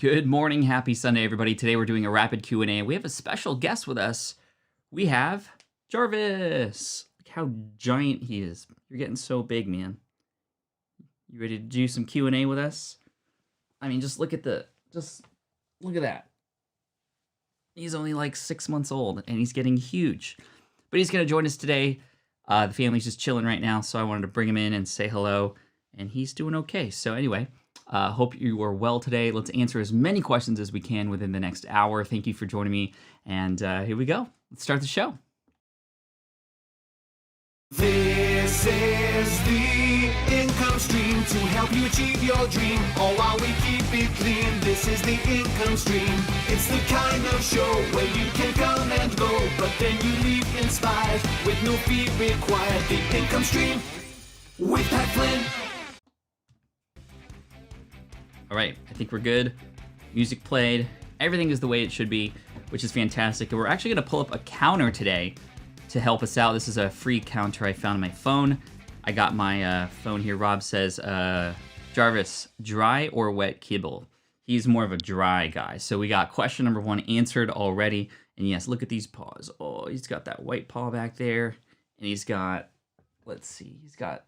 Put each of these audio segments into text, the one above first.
Good morning, happy Sunday, everybody. Today we're doing a rapid Q&A. We have a special guest with us. We have Jarvis. Look how giant he is. You're getting so big, man. You ready to do some Q&A with us? I mean, just look at that. He's only like 6 months old, and he's getting huge. But he's going to join us today. The family's just chilling right now, so I wanted to bring him in and say hello. And he's doing okay. So anyway, hope you are well today. Let's answer as many questions as we can within the next hour. Thank you for joining me. And here we go. Let's start the show. This is the income stream to help you achieve your dream, all while we keep it clean. This is the income stream. It's the kind of show where you can come and go, but then you leave inspired with no fee required. The income stream with Pat Flynn. All right, I think we're good. Music played. Everything is the way it should be, which is fantastic. And we're actually going to pull up a counter today to help us out. This is a free counter I found on my phone. I got my phone here. Rob says, Jarvis, dry or wet kibble? He's more of a dry guy. So we got question number 1 answered already. And yes, look at these paws. Oh, he's got that white paw back there. And he's got, let's see, he's got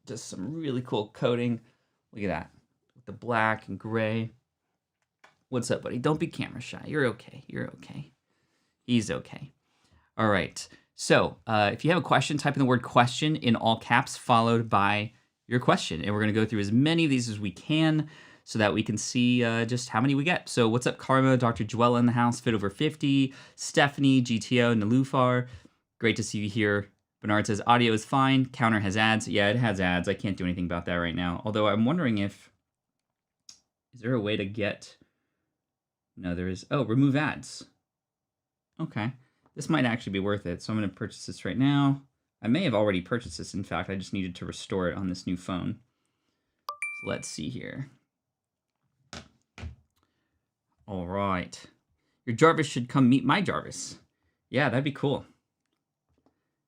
just some really cool coating. Look at that. The black and gray. What's up, buddy? Don't be camera shy. You're okay. You're okay. He's okay. All right. So if you have a question, type in the word question in all caps followed by your question. And we're going to go through as many of these as we can so that we can see just how many we get. So what's up, Karma, Dr. Joella in the house, Fit Over 50, Stephanie, GTO, Nalufar. Great to see you here. Bernard says audio is fine. Counter has ads. Yeah, it has ads. I can't do anything about that right now. Although I'm wondering if, is there a way to get... No, there is... Oh, remove ads. Okay. This might actually be worth it. So I'm going to purchase this right now. I may have already purchased this, in fact. I just needed to restore it on this new phone. So let's see here. All right. Your Jarvis should come meet my Jarvis. Yeah, that'd be cool.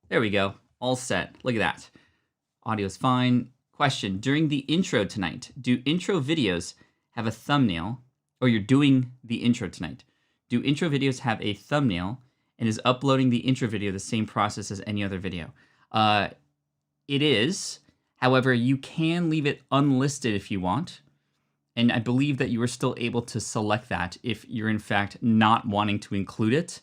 There we go. All set. Look at that. Audio's fine. Question. During the intro tonight, do intro videos have a thumbnail, or you're doing the intro tonight? Do intro videos have a thumbnail, and is uploading the intro video the same process as any other video? It is. However, you can leave it unlisted if you want. And I believe that you are still able to select that if you're in fact not wanting to include it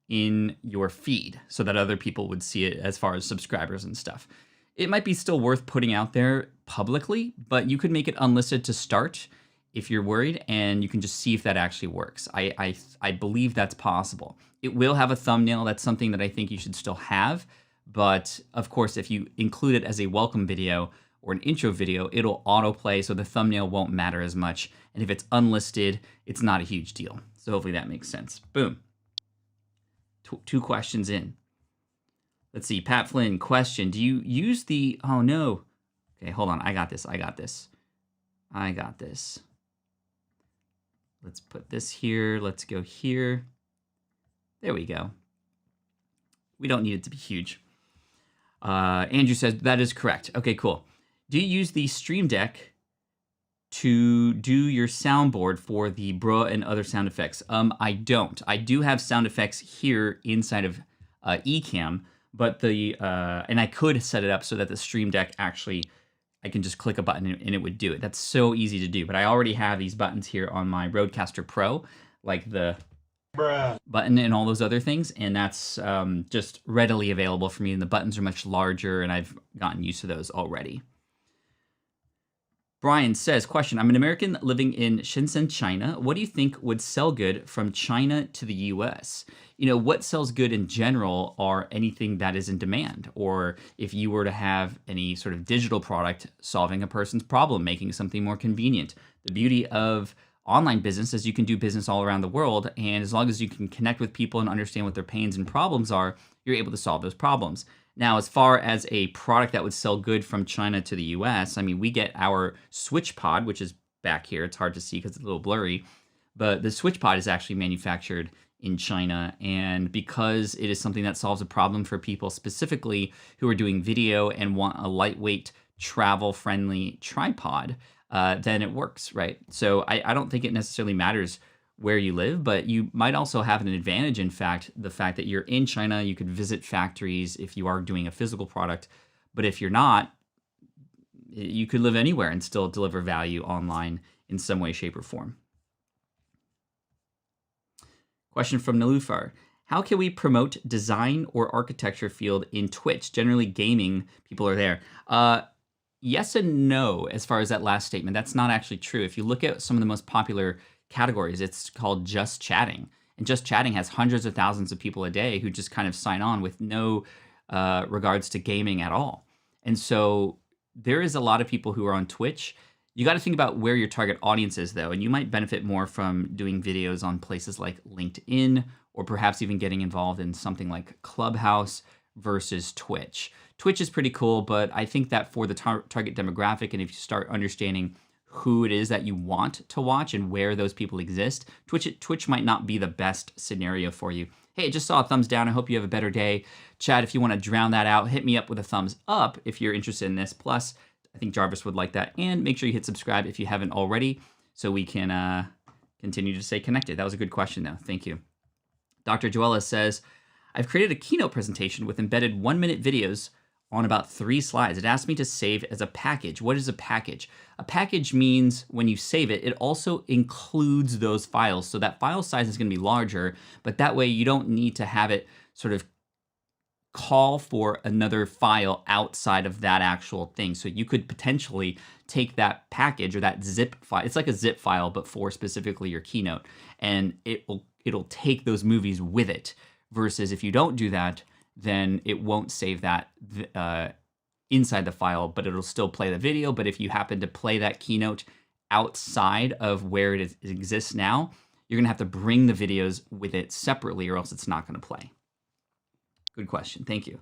in your feed so that other people would see it as far as subscribers and stuff. It might be still worth putting out there publicly, but you could make it unlisted to start if you're worried, and you can just see if that actually works. I believe that's possible. It will have a thumbnail. That's something that I think you should still have. But of course, if you include it as a welcome video or an intro video, it'll autoplay, so the thumbnail won't matter as much. And if it's unlisted, it's not a huge deal. So hopefully that makes sense. Boom. Two questions in. Let's see. Pat Flynn, question. Do you use the... Oh, no. Okay, hold on. I got this. Let's put this here. Let's go here. There we go. We don't need it to be huge. Andrew says, that is correct. Okay, cool. Do you use the Stream Deck to do your soundboard for the bruh and other sound effects? I don't. I do have sound effects here inside of Ecamm, but and I could set it up so that the Stream Deck actually... I can just click a button and it would do it. That's so easy to do. But I already have these buttons here on my Rodecaster Pro, like the button and all those other things. And that's just readily available for me. And the buttons are much larger, and I've gotten used to those already. Brian says, question, I'm an American living in Shenzhen, China. What do you think would sell good from China to the US? You know, what sells good in general are anything that is in demand, or if you were to have any sort of digital product solving a person's problem, making something more convenient. The beauty of online business is you can do business all around the world, and as long as you can connect with people and understand what their pains and problems are, you're able to solve those problems. Now, as far as a product that would sell good from China to the US, I mean, we get our SwitchPod, which is back here. It's hard to see because it's a little blurry, but the SwitchPod is actually manufactured in China, and because it is something that solves a problem for people specifically who are doing video and want a lightweight, travel-friendly tripod, then it works, right? So I don't think it necessarily matters where you live, but you might also have an advantage. In fact, the fact that you're in China, you could visit factories if you are doing a physical product. But if you're not, you could live anywhere and still deliver value online in some way, shape, or form. Question from Nilufar. How can we promote design or architecture field in Twitch? Generally, gaming people are there. Yes and no, as far as that last statement. That's not actually true. If you look at some of the most popular categories, it's called just chatting. And just chatting has hundreds of thousands of people a day who just kind of sign on with no regards to gaming at all. And so there is a lot of people who are on Twitch. You got to think about where your target audience is, though, and you might benefit more from doing videos on places like LinkedIn, or perhaps even getting involved in something like Clubhouse versus Twitch. Twitch is pretty cool, but I think that for the target demographic, and if you start understanding who it is that you want to watch and where those people exist, Twitch might not be the best scenario for you. Hey, I just saw a thumbs down. I hope you have a better day. Chad, if you want to drown that out, hit me up with a thumbs up if you're interested in this. Plus, I think Jarvis would like that. And make sure you hit subscribe if you haven't already so we can continue to stay connected. That was a good question, though. Thank you. Dr. Joella says, I've created a keynote presentation with embedded 1-minute videos on about 3 slides. It asked me to save as a package. What is a package? A package means when you save it, it also includes those files. So that file size is going to be larger, but that way you don't need to have it sort of call for another file outside of that actual thing. So you could potentially take that package or that zip file. It's like a zip file, but for specifically your keynote, and it'll take those movies with it. Versus if you don't do that, then it won't save that inside the file, but it'll still play the video. But if you happen to play that keynote outside of where it exists now, you're gonna have to bring the videos with it separately, or else it's not gonna play. Good question, thank you.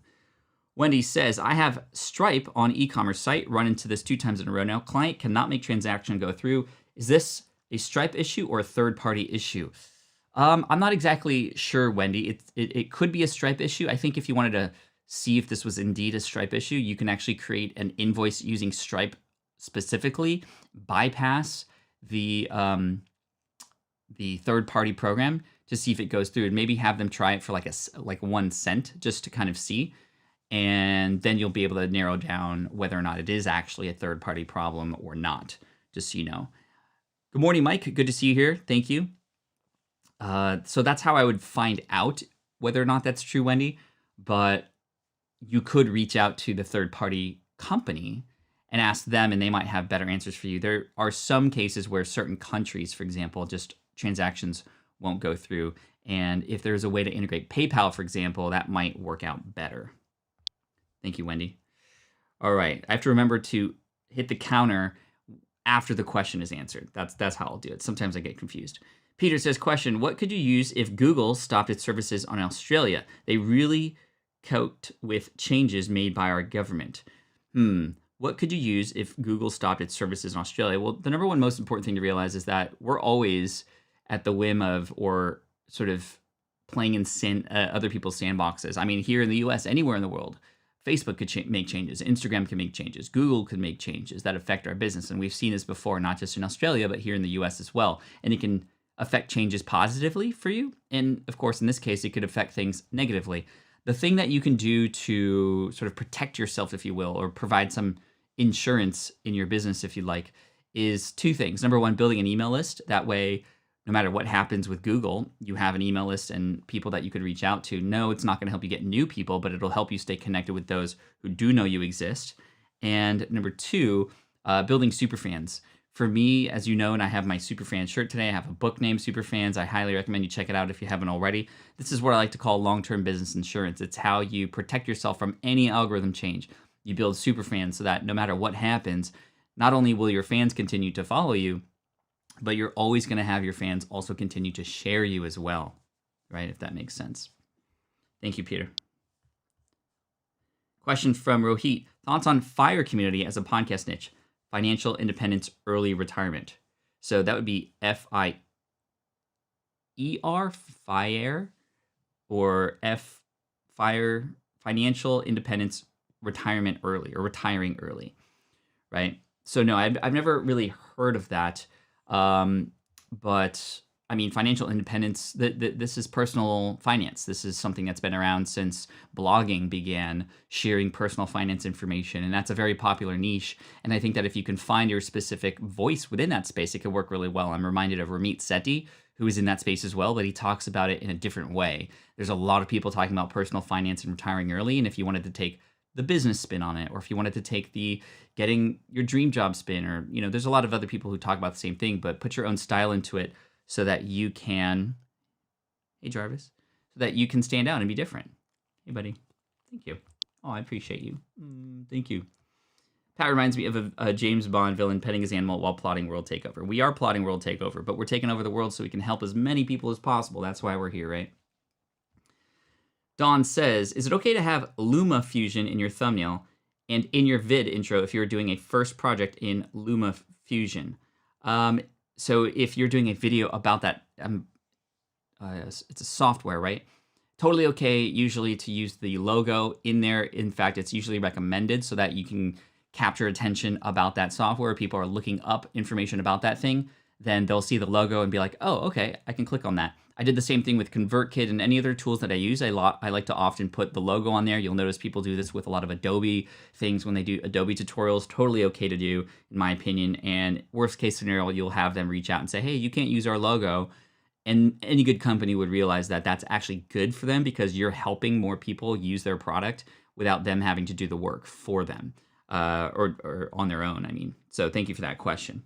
Wendy says, I have Stripe on e-commerce site, run into this 2 times in a row now. Client cannot make transaction go through. Is this a Stripe issue or a third-party issue? I'm not exactly sure, Wendy. It could be a Stripe issue. I think if you wanted to see if this was indeed a Stripe issue, you can actually create an invoice using Stripe specifically, bypass the third-party program to see if it goes through, and maybe have them try it for like 1 cent just to kind of see, and then you'll be able to narrow down whether or not it is actually a third-party problem or not, just so you know. Good morning, Mike. Good to see you here. Thank you. So that's how I would find out whether or not that's true, Wendy. But you could reach out to the third-party company and ask them, and they might have better answers for you. There are some cases where certain countries, for example, just transactions won't go through. And if there's a way to integrate PayPal, for example, that might work out better. Thank you, Wendy. All right, I have to remember to hit the counter after the question is answered. That's how I'll do it. Sometimes I get confused. Peter says, question, what could you use if Google stopped its services on Australia? They really coped with changes made by our government. What could you use if Google stopped its services in Australia? Well, the number one most important thing to realize is that we're always at the whim of, or sort of playing in other people's sandboxes. I mean, here in the US, anywhere in the world, Facebook could make changes, Instagram can make changes, Google could make changes that affect our business. And we've seen this before, not just in Australia, but here in the US as well. And it can affect changes positively for you. And of course, in this case, it could affect things negatively. The thing that you can do to sort of protect yourself, if you will, or provide some insurance in your business, if you like, is 2 things. Number one, building an email list. That way, no matter what happens with Google, you have an email list and people that you could reach out to. No, it's not going to help you get new people, but it'll help you stay connected with those who do know you exist. And number 2, building superfans. For me, as you know, and I have my Superfan shirt today, I have a book named Superfans. I highly recommend you check it out if you haven't already. This is what I like to call long-term business insurance. It's how you protect yourself from any algorithm change. You build Superfans so that no matter what happens, not only will your fans continue to follow you, but you're always going to have your fans also continue to share you as well, right? If that makes sense. Thank you, Peter. Question from Rohit. Thoughts on FIRE community as a podcast niche? Financial independence, early retirement. So that would be FIER, FIRE, or FIRE, financial independence, retirement early, or retiring early, right? So no, I've never really heard of that. But I mean, financial independence, this is personal finance. This is something that's been around since blogging began, sharing personal finance information. And that's a very popular niche. And I think that if you can find your specific voice within that space, it could work really well. I'm reminded of Ramit Sethi, who is in that space as well, but he talks about it in a different way. There's a lot of people talking about personal finance and retiring early. And if you wanted to take the business spin on it, or if you wanted to take the getting your dream job spin, or, there's a lot of other people who talk about the same thing, but put your own style into it so that you can, hey Jarvis, so that you can stand out and be different. Hey buddy, thank you. Oh, I appreciate you. Thank you. Pat reminds me of a James Bond villain petting his animal while plotting world takeover. We are plotting world takeover, but we're taking over the world so we can help as many people as possible. That's why we're here, right? Dawn says, is it okay to have Luma Fusion in your thumbnail and in your vid intro if you're doing a first project in Luma Fusion? So if you're doing a video about that, it's a software, right? Totally okay usually to use the logo in there. In fact, it's usually recommended so that you can capture attention about that software. People are looking up information about that thing, then they'll see the logo and be like, oh, okay, I can click on that. I did the same thing with ConvertKit and any other tools that I use. I like to often put the logo on there. You'll notice people do this with a lot of Adobe things when they do Adobe tutorials. Totally okay to do, in my opinion. And worst case scenario, you'll have them reach out and say, hey, you can't use our logo. And any good company would realize that that's actually good for them because you're helping more people use their product without them having to do the work for them or on their own, I mean. So thank you for that question.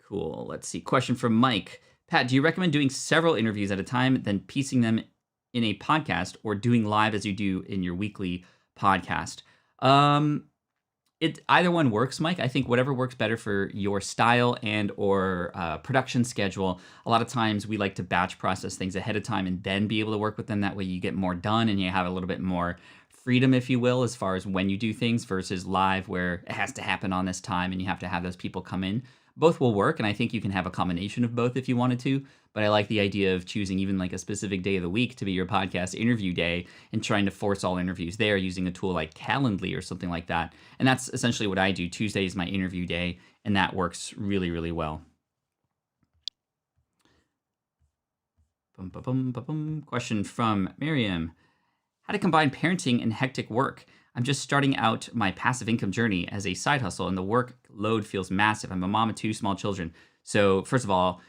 Cool. Let's see. Question from Mike. Pat, do you recommend doing several interviews at a time, then piecing them in a podcast, or doing live as you do in your weekly podcast? Either one works, Mike. I think whatever works better for your style and or production schedule. A lot of times we like to batch process things ahead of time and then be able to work with them. That way you get more done and you have a little bit more freedom, if you will, as far as when you do things versus live where it has to happen on this time and you have to have those people come in. Both will work, and I think you can have a combination of both if you wanted to, but I like the idea of choosing even like a specific day of the week to be your podcast interview day and trying to force all interviews there using a tool like Calendly or something like that. And that's essentially what I do. Tuesday is my interview day, and that works really, really well. Question from Miriam. How to combine parenting and hectic work? I'm just starting out my passive income journey as a side hustle, and the workload feels massive. I'm a mom of 2 small children. So first of all,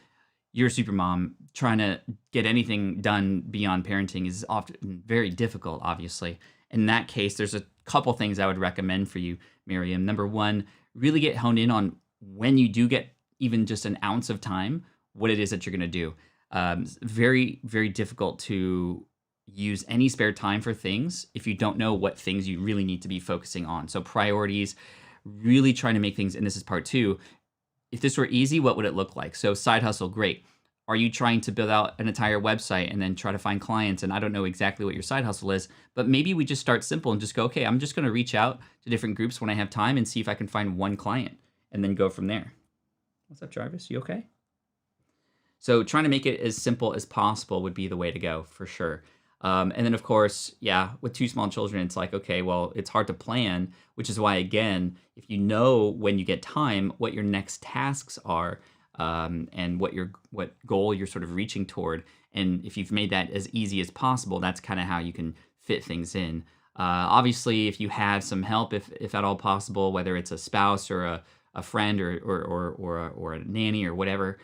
you're a super mom. Trying to get anything done beyond parenting is often very difficult, obviously. In that case, there's a couple things I would recommend for you, Miriam. Number one, really get honed in on when you do get even just an ounce of time, what it is that you're going to do. Very, very difficult to use any spare time for things if you don't know what things you really need to be focusing on. So priorities, really trying to make things, and this is part 2, if this were easy, what would it look like? So side hustle, great. Are you trying to build out an entire website and then try to find clients? And I don't know exactly what your side hustle is, but maybe we just start simple and just go, okay, I'm just going to reach out to different groups when I have time and see if I can find one client and then go from there. What's up, Jarvis? You okay? So trying to make it as simple as possible would be the way to go for sure. And then, of course, yeah, with 2 small children, it's like, okay, well, it's hard to plan, which is why, again, if you know when you get time, what your next tasks are and what goal you're sort of reaching toward. And if you've made that as easy as possible, that's kind of how you can fit things in. Obviously, if you have some help, if at all possible, whether it's a spouse or a friend or a nanny or whatever,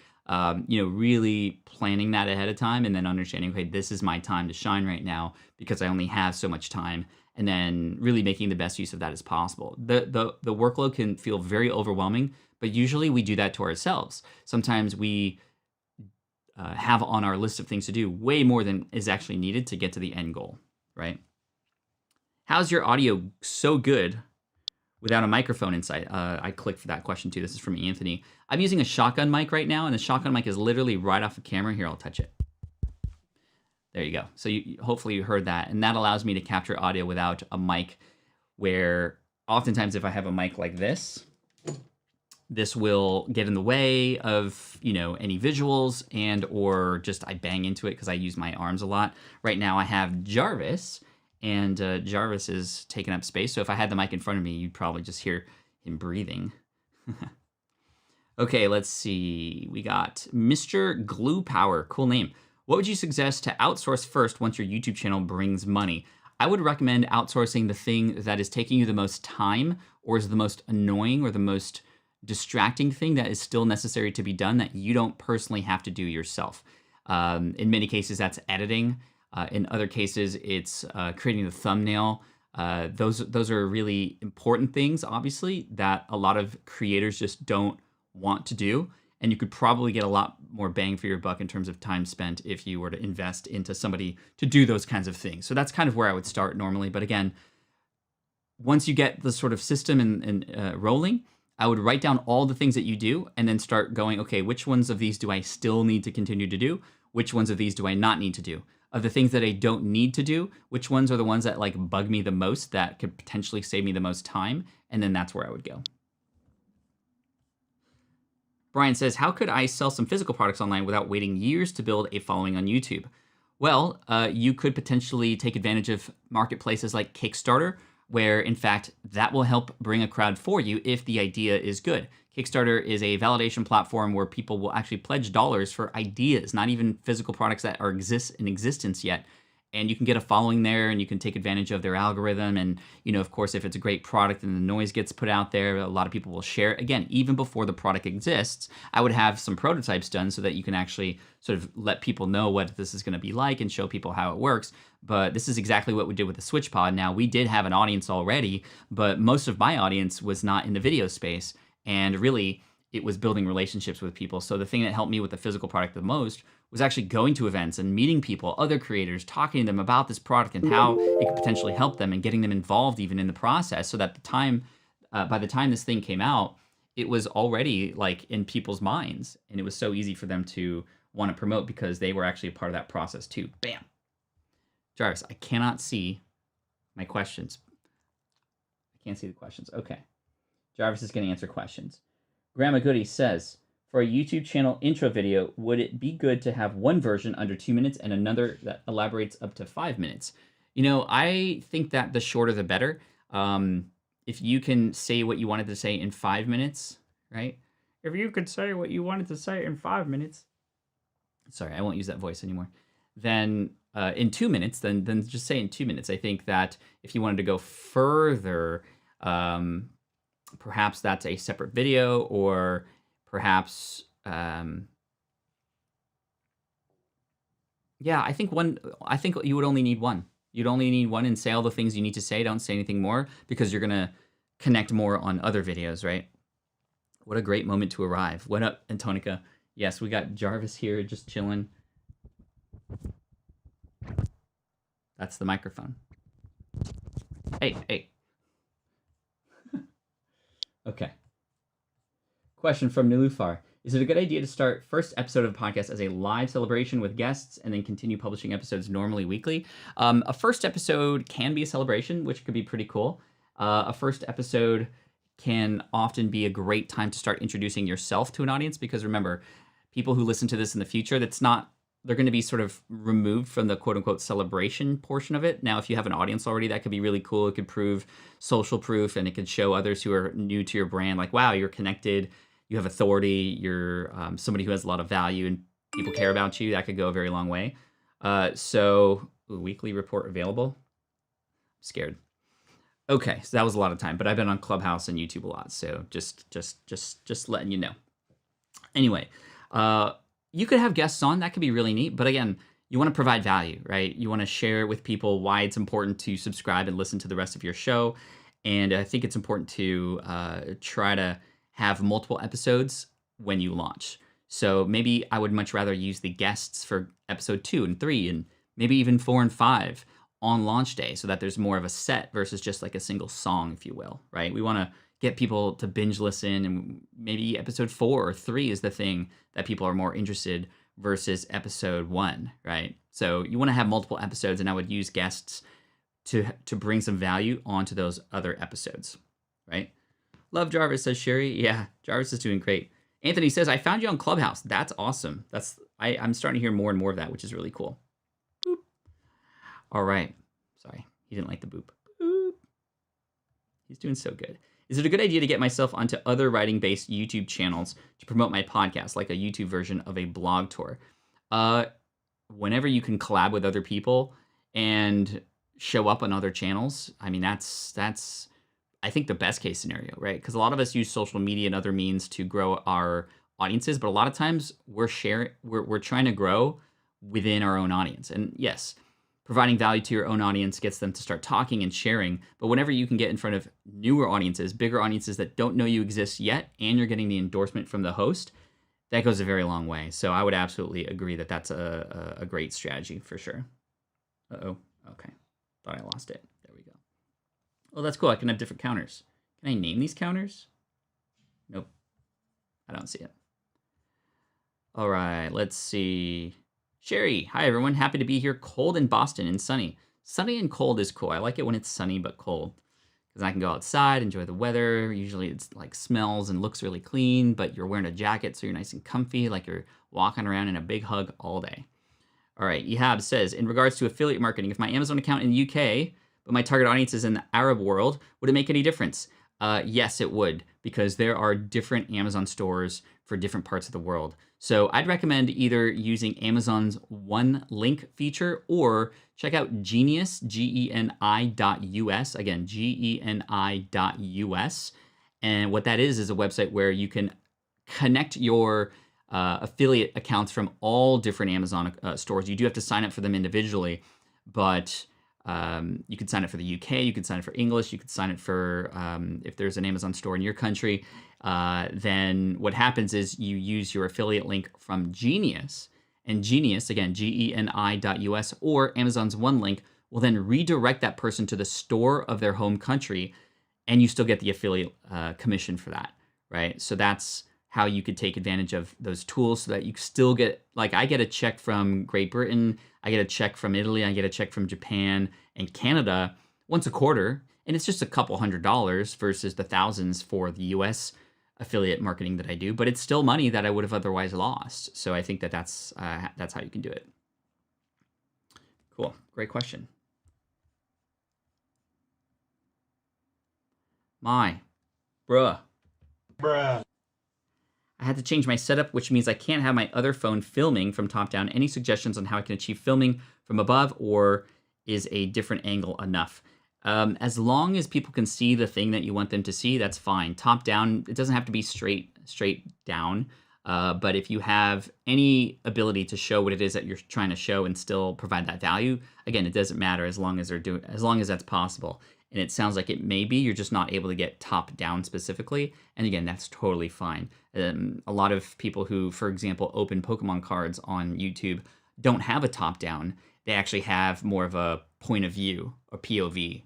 really planning that ahead of time and then understanding, okay, this is my time to shine right now because I only have so much time, and then really making the best use of that as possible. The workload can feel very overwhelming, but usually we do that to ourselves. Sometimes we have on our list of things to do way more than is actually needed to get to the end goal, right? How's your audio so good without a microphone inside? I clicked for that question too. This is from Anthony. I'm using a shotgun mic right now, and the shotgun mic is literally right off the camera. Here, I'll touch it. There you go. So hopefully you heard that. And that allows me to capture audio without a mic, where oftentimes if I have a mic like this will get in the way of, any visuals and or just I bang into it because I use my arms a lot. Right now I have Jarvis, and Jarvis is taking up space. So if I had the mic in front of me, you'd probably just hear him breathing. Okay, let's see. We got Mr. Glue Power. Cool name. What would you suggest to outsource first once your YouTube channel brings money? I would recommend outsourcing the thing that is taking you the most time or is the most annoying or the most distracting thing that is still necessary to be done that you don't personally have to do yourself. In many cases, that's editing. In other cases, it's creating the thumbnail. Those are really important things, obviously, that a lot of creators just don't want to do. And you could probably get a lot more bang for your buck in terms of time spent if you were to invest into somebody to do those kinds of things. So that's kind of where I would start normally. But again, once you get the sort of system and rolling, I would write down all the things that you do and then start going, okay, which ones of these do I still need to continue to do? Which ones of these do I not need to do? Of the things that I don't need to do, which ones are the ones that like bug me the most that could potentially save me the most time? And then that's where I would go. Brian says, how could I sell some physical products online without waiting years to build a following on YouTube? Well, you could potentially take advantage of marketplaces like Kickstarter, where in fact that will help bring a crowd for you if the idea is good. Kickstarter is a validation platform where people will actually pledge dollars for ideas, not even physical products that are in existence yet. And you can get a following there and you can take advantage of their algorithm. And, you know, of course, if it's a great product and the noise gets put out there, a lot of people will share it. Again, even before the product exists, I would have some prototypes done so that you can actually sort of let people know what this is going to be like and show people how it works. But this is exactly what we did with the SwitchPod. Now, we did have an audience already, but most of my audience was not in the video space. And really, it was building relationships with people. So the thing that helped me with the physical product the most was actually going to events and meeting people, other creators, talking to them about this product and how it could potentially help them and getting them involved even in the process so that by the time this thing came out, it was already like in people's minds. And it was so easy for them to want to promote because they were actually a part of that process too. Bam. Jarvis, I cannot see my questions. I can't see the questions. Okay. Jarvis is going to answer questions. Grandma Goody says, for a YouTube channel intro video, would it be good to have one version under 2 minutes and another that elaborates up to 5 minutes? You know, I think that the shorter the better. If you can say what you wanted to say in 5 minutes, right? If you could say what you wanted to say in 5 minutes. Sorry, I won't use that voice anymore. Then in 2 minutes, then just say in 2 minutes. I think that if you wanted to go further, perhaps that's a separate video, or perhaps, yeah, I think you would only need one. You'd only need one and say all the things you need to say. Don't say anything more because you're going to connect more on other videos, right? What a great moment to arrive. What up, Antonica? Yes, we got Jarvis here just chilling. That's the microphone. Hey. Okay. Question from Nilufar. Is it a good idea to start first episode of the podcast as a live celebration with guests and then continue publishing episodes normally weekly? A first episode can be a celebration, which could be pretty cool. A first episode can often be a great time to start introducing yourself to an audience because remember, people who listen to this in the future, they're going to be sort of removed from the quote-unquote celebration portion of it. Now, if you have an audience already, that could be really cool. It could prove social proof, and it could show others who are new to your brand, like, wow, you're connected, you have authority, you're somebody who has a lot of value, and people care about you. That could go a very long way. Weekly report available. I'm scared. Okay, so that was a lot of time, but I've been on Clubhouse and YouTube a lot, so just letting you know. Anyway, you could have guests on. That could be really neat. But again, you want to provide value, right? You want to share with people why it's important to subscribe and listen to the rest of your show. And I think it's important to try to have multiple episodes when you launch. So maybe I would much rather use the guests for episode 2 and 3 and maybe even 4 and 5 on launch day so that there's more of a set versus just like a single song, if you will, right? We want to get people to binge listen, and maybe episode 4 or 3 is the thing that people are more interested versus episode 1, right? So you want to have multiple episodes, and I would use guests to bring some value onto those other episodes, right? Love Jarvis, says Sherry. Yeah, Jarvis is doing great. Anthony says, I found you on Clubhouse. That's awesome. I'm starting to hear more and more of that, which is really cool. Boop. All right. Sorry. He didn't like the boop. Boop. He's doing so good. Is it a good idea to get myself onto other writing-based YouTube channels to promote my podcast, like a YouTube version of a blog tour? Whenever you can collab with other people and show up on other channels, I mean, that's I think the best case scenario, right? Because a lot of us use social media and other means to grow our audiences, but a lot of times we're trying to grow within our own audience. And yes, providing value to your own audience gets them to start talking and sharing. But whenever you can get in front of newer audiences, bigger audiences that don't know you exist yet, and you're getting the endorsement from the host, that goes a very long way. So I would absolutely agree that that's a great strategy for sure. Uh-oh. Okay. Thought I lost it. There we go. Oh, that's cool. I can have different counters. Can I name these counters? Nope. I don't see it. All right. Let's see. Sherry. Hi, everyone. Happy to be here. Cold in Boston and sunny. Sunny and cold is cool. I like it when it's sunny but cold, because I can go outside, enjoy the weather. Usually it's like smells and looks really clean, but you're wearing a jacket, so you're nice and comfy, like you're walking around in a big hug all day. All right, Ehab says, in regards to affiliate marketing, if my Amazon account in the UK, but my target audience is in the Arab world, would it make any difference? Yes, it would, because there are different Amazon stores for different parts of the world. So I'd recommend either using Amazon's one link feature or check out Genius, GENI.US. Again, GENI.US. And what that is a website where you can connect your affiliate accounts from all different Amazon stores. You do have to sign up for them individually, but you could sign up for the UK, you could sign up for English, you could sign up for if there's an Amazon store in your country. Then what happens is you use your affiliate link from Genius, and Genius, again, GENI.US, or Amazon's one link will then redirect that person to the store of their home country, and you still get the affiliate commission for that, right? So that's how you could take advantage of those tools so that you still get, like I get a check from Great Britain, I get a check from Italy, I get a check from Japan and Canada once a quarter, and it's just a couple $100 versus the thousands for the US affiliate marketing that I do, but it's still money that I would have otherwise lost. So I think that that's how you can do it. Cool, great question. Bruh. I had to change my setup, which means I can't have my other phone filming from top down. Any suggestions on how I can achieve filming from above, or is a different angle enough? As long as people can see the thing that you want them to see, that's fine. Top down, it doesn't have to be straight down. But if you have any ability to show what it is that you're trying to show and still provide that value, again, it doesn't matter as long as that's possible. And it sounds like it may be, you're just not able to get top down specifically. And again, that's totally fine. A lot of people who, for example, open Pokemon cards on YouTube don't have a top down. They actually have more of a point of view, or POV,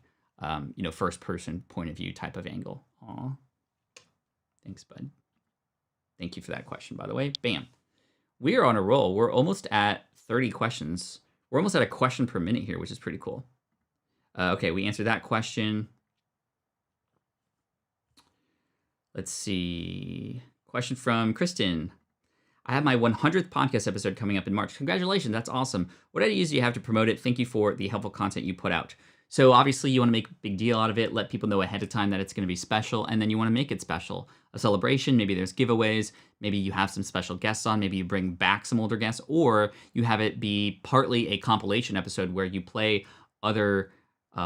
first person point of view type of angle. Aw. Thanks, bud. Thank you for that question, by the way. Bam. We are on a roll. We're almost at 30 questions. We're almost at a question per minute here, which is pretty cool. Okay, we answered that question. Let's see. Question from Kristen. I have my 100th podcast episode coming up in March. Congratulations, that's awesome. What ideas do you have to promote it? Thank you for the helpful content you put out. So obviously you want to make a big deal out of it, let people know ahead of time that it's going to be special, and then you want to make it special. A celebration, maybe there's giveaways, maybe you have some special guests on, maybe you bring back some older guests, or you have it be partly a compilation episode where you play other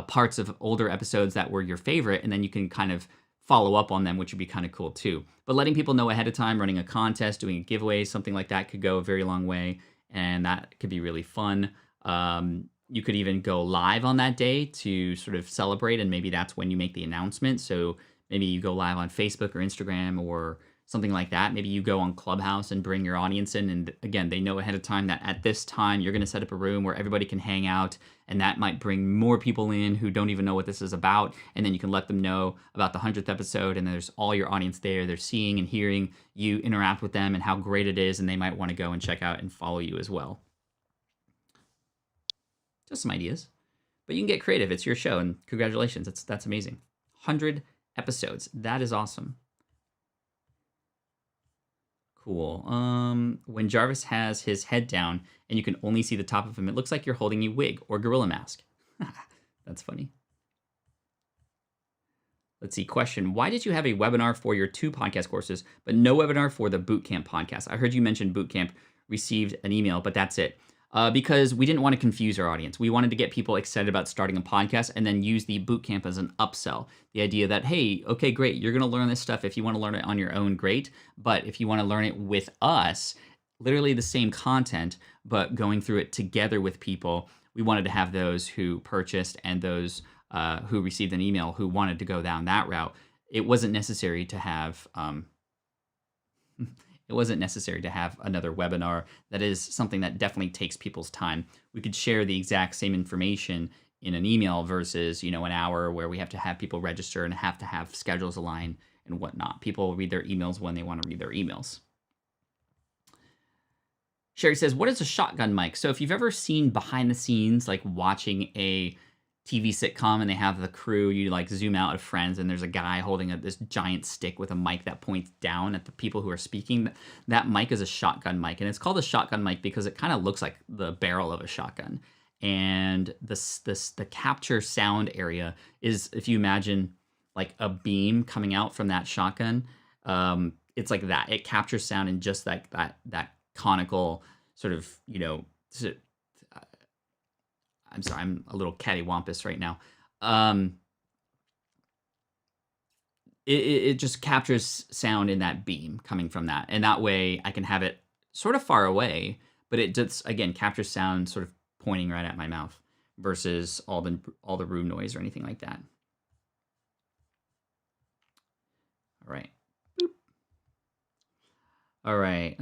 parts of older episodes that were your favorite, and then you can kind of follow up on them, which would be kind of cool too. But letting people know ahead of time, running a contest, doing a giveaway, something like that could go a very long way, and that could be really fun. You could even go live on that day to sort of celebrate, and maybe that's when you make the announcement. So maybe you go live on Facebook or Instagram or something like that. Maybe you go on Clubhouse and bring your audience in, and again, they know ahead of time that at this time you're going to set up a room where everybody can hang out, and that might bring more people in who don't even know what this is about, and then you can let them know about the 100th episode, and there's all your audience there. They're seeing and hearing you interact with them and how great it is, and they might want to go and check out and follow you as well. Just some ideas. But you can get creative. It's your show, and congratulations. That's amazing. 100 episodes. That is awesome. Cool. When Jarvis has his head down and you can only see the top of him, it looks like you're holding a wig or gorilla mask. That's funny. Let's see. Question. Why did you have a webinar for your 2 podcast courses, but no webinar for the Bootcamp podcast? I heard you mention Bootcamp received an email, but that's it. Because we didn't want to confuse our audience. We wanted to get people excited about starting a podcast and then use the Bootcamp as an upsell. The idea that, hey, okay, great, you're going to learn this stuff. If you want to learn it on your own, great. But if you want to learn it with us, literally the same content, but going through it together with people, we wanted to have those who purchased and those who received an email who wanted to go down that route. It wasn't necessary to have another webinar. That is something that definitely takes people's time. We could share the exact same information in an email versus, an hour where we have to have people register and have to have schedules aligned and whatnot. People read their emails when they want to read their emails. Sherry says, what is a shotgun mic? So if you've ever seen behind the scenes, like watching a TV sitcom and they have the crew, you like zoom out of Friends and there's a guy holding this giant stick with a mic that points down at the people who are speaking. That mic is a shotgun mic, and it's called a shotgun mic because it kind of looks like the barrel of a shotgun. And the capture sound area is, if you imagine like a beam coming out from that shotgun, it's like that. It captures sound in just like that conical sort of, I'm sorry, I'm a little cattywampus right now. It just captures sound in that beam coming from that. And that way I can have it sort of far away, but it just, again, captures sound sort of pointing right at my mouth versus all the room noise or anything like that. All right. Boop. All right.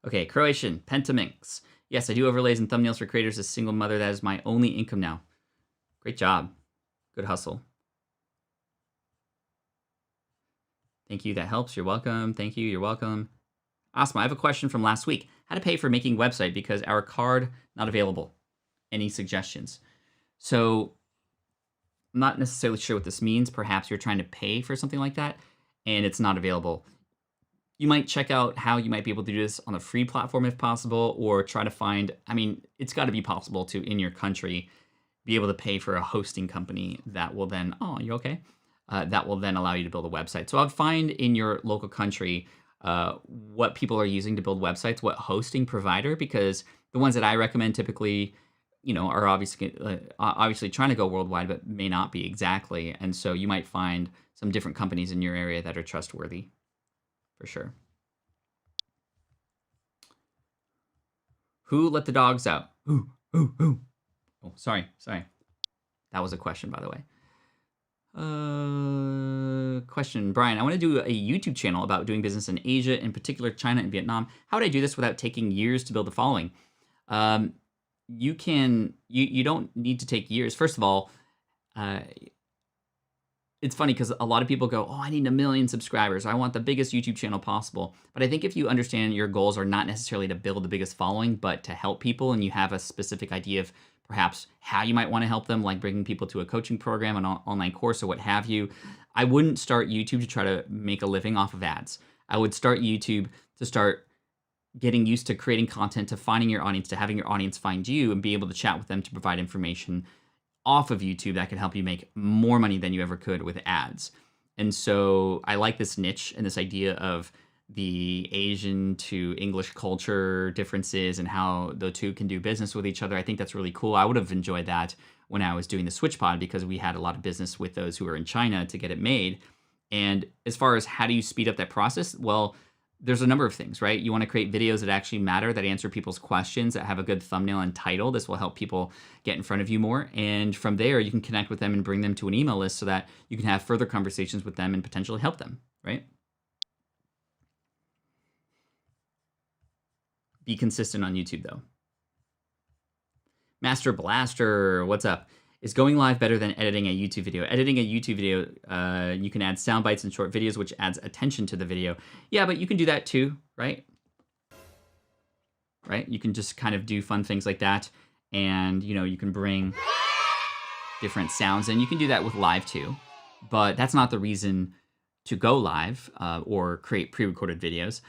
Okay, Croatian, Pentaminx. Yes, I do overlays and thumbnails for creators as a single mother. That is my only income now. Great job. Good hustle. Thank you. That helps. You're welcome. Thank you. You're welcome. Asma, I have a question from last week. How to pay for making website because our card not available. Any suggestions? So I'm not necessarily sure what this means. Perhaps you're trying to pay for something like that and it's not available. You might check out how you might be able to do this on a free platform if possible, or try to find, it's got to be possible to, in your country, be able to pay for a hosting company that will then, you okay? That will then allow you to build a website. So I'd find in your local country what people are using to build websites, what hosting provider, because the ones that I recommend typically, are obviously trying to go worldwide, but may not be exactly. And so you might find some different companies in your area that are trustworthy. For sure. Who let the dogs out? Who? Oh, sorry. That was a question, by the way. Question, Brian. I want to do a YouTube channel about doing business in Asia, in particular China and Vietnam. How would I do this without taking years to build a following? You don't need to take years. First of all, it's funny because a lot of people go, I need 1 million subscribers. I want the biggest YouTube channel possible. But I think if you understand your goals are not necessarily to build the biggest following, but to help people, and you have a specific idea of perhaps how you might want to help them, like bringing people to a coaching program, an online course, or what have you, I wouldn't start YouTube to try to make a living off of ads. I would start YouTube to start getting used to creating content, to finding your audience, to having your audience find you and be able to chat with them to provide information off of YouTube that can help you make more money than you ever could with ads. And so I like this niche and this idea of the Asian to English culture differences and how the two can do business with each other. I think that's really cool. I would have enjoyed that when I was doing the Switch Pod because we had a lot of business with those who were in China to get it made. And as far as how do you speed up that process? Well, there's a number of things, right? You want to create videos that actually matter, that answer people's questions, that have a good thumbnail and title. This will help people get in front of you more. And from there, you can connect with them and bring them to an email list so that you can have further conversations with them and potentially help them, right? Be consistent on YouTube, though. Master Blaster, what's up? Is going live better than editing a YouTube video? Editing a YouTube video, you can add sound bites and short videos, which adds attention to the video. Yeah, but you can do that too, right? Right? You can just kind of do fun things like that. And, you can bring different sounds. And you can do that with live too. But that's not the reason to go live or create pre-recorded videos.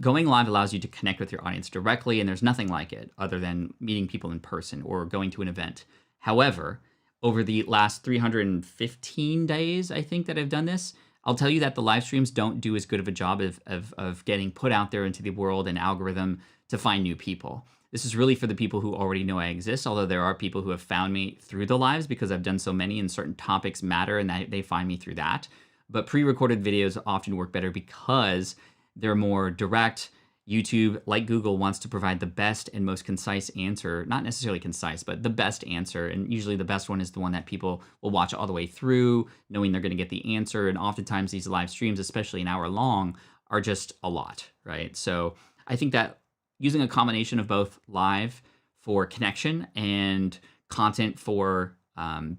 Going live allows you to connect with your audience directly, and there's nothing like it other than meeting people in person or going to an event. However, over the last 315 days, I think that I've done this, I'll tell you that the live streams don't do as good of a job of getting put out there into the world and algorithm to find new people. This is really for the people who already know I exist, although there are people who have found me through the lives because I've done so many and certain topics matter and they find me through that. But pre-recorded videos often work better because they're more direct. YouTube, like Google, wants to provide the best and most concise answer, not necessarily concise, but the best answer. And usually the best one is the one that people will watch all the way through, knowing they're going to get the answer. And oftentimes these live streams, especially an hour long, are just a lot, right? So I think that using a combination of both live for connection and content for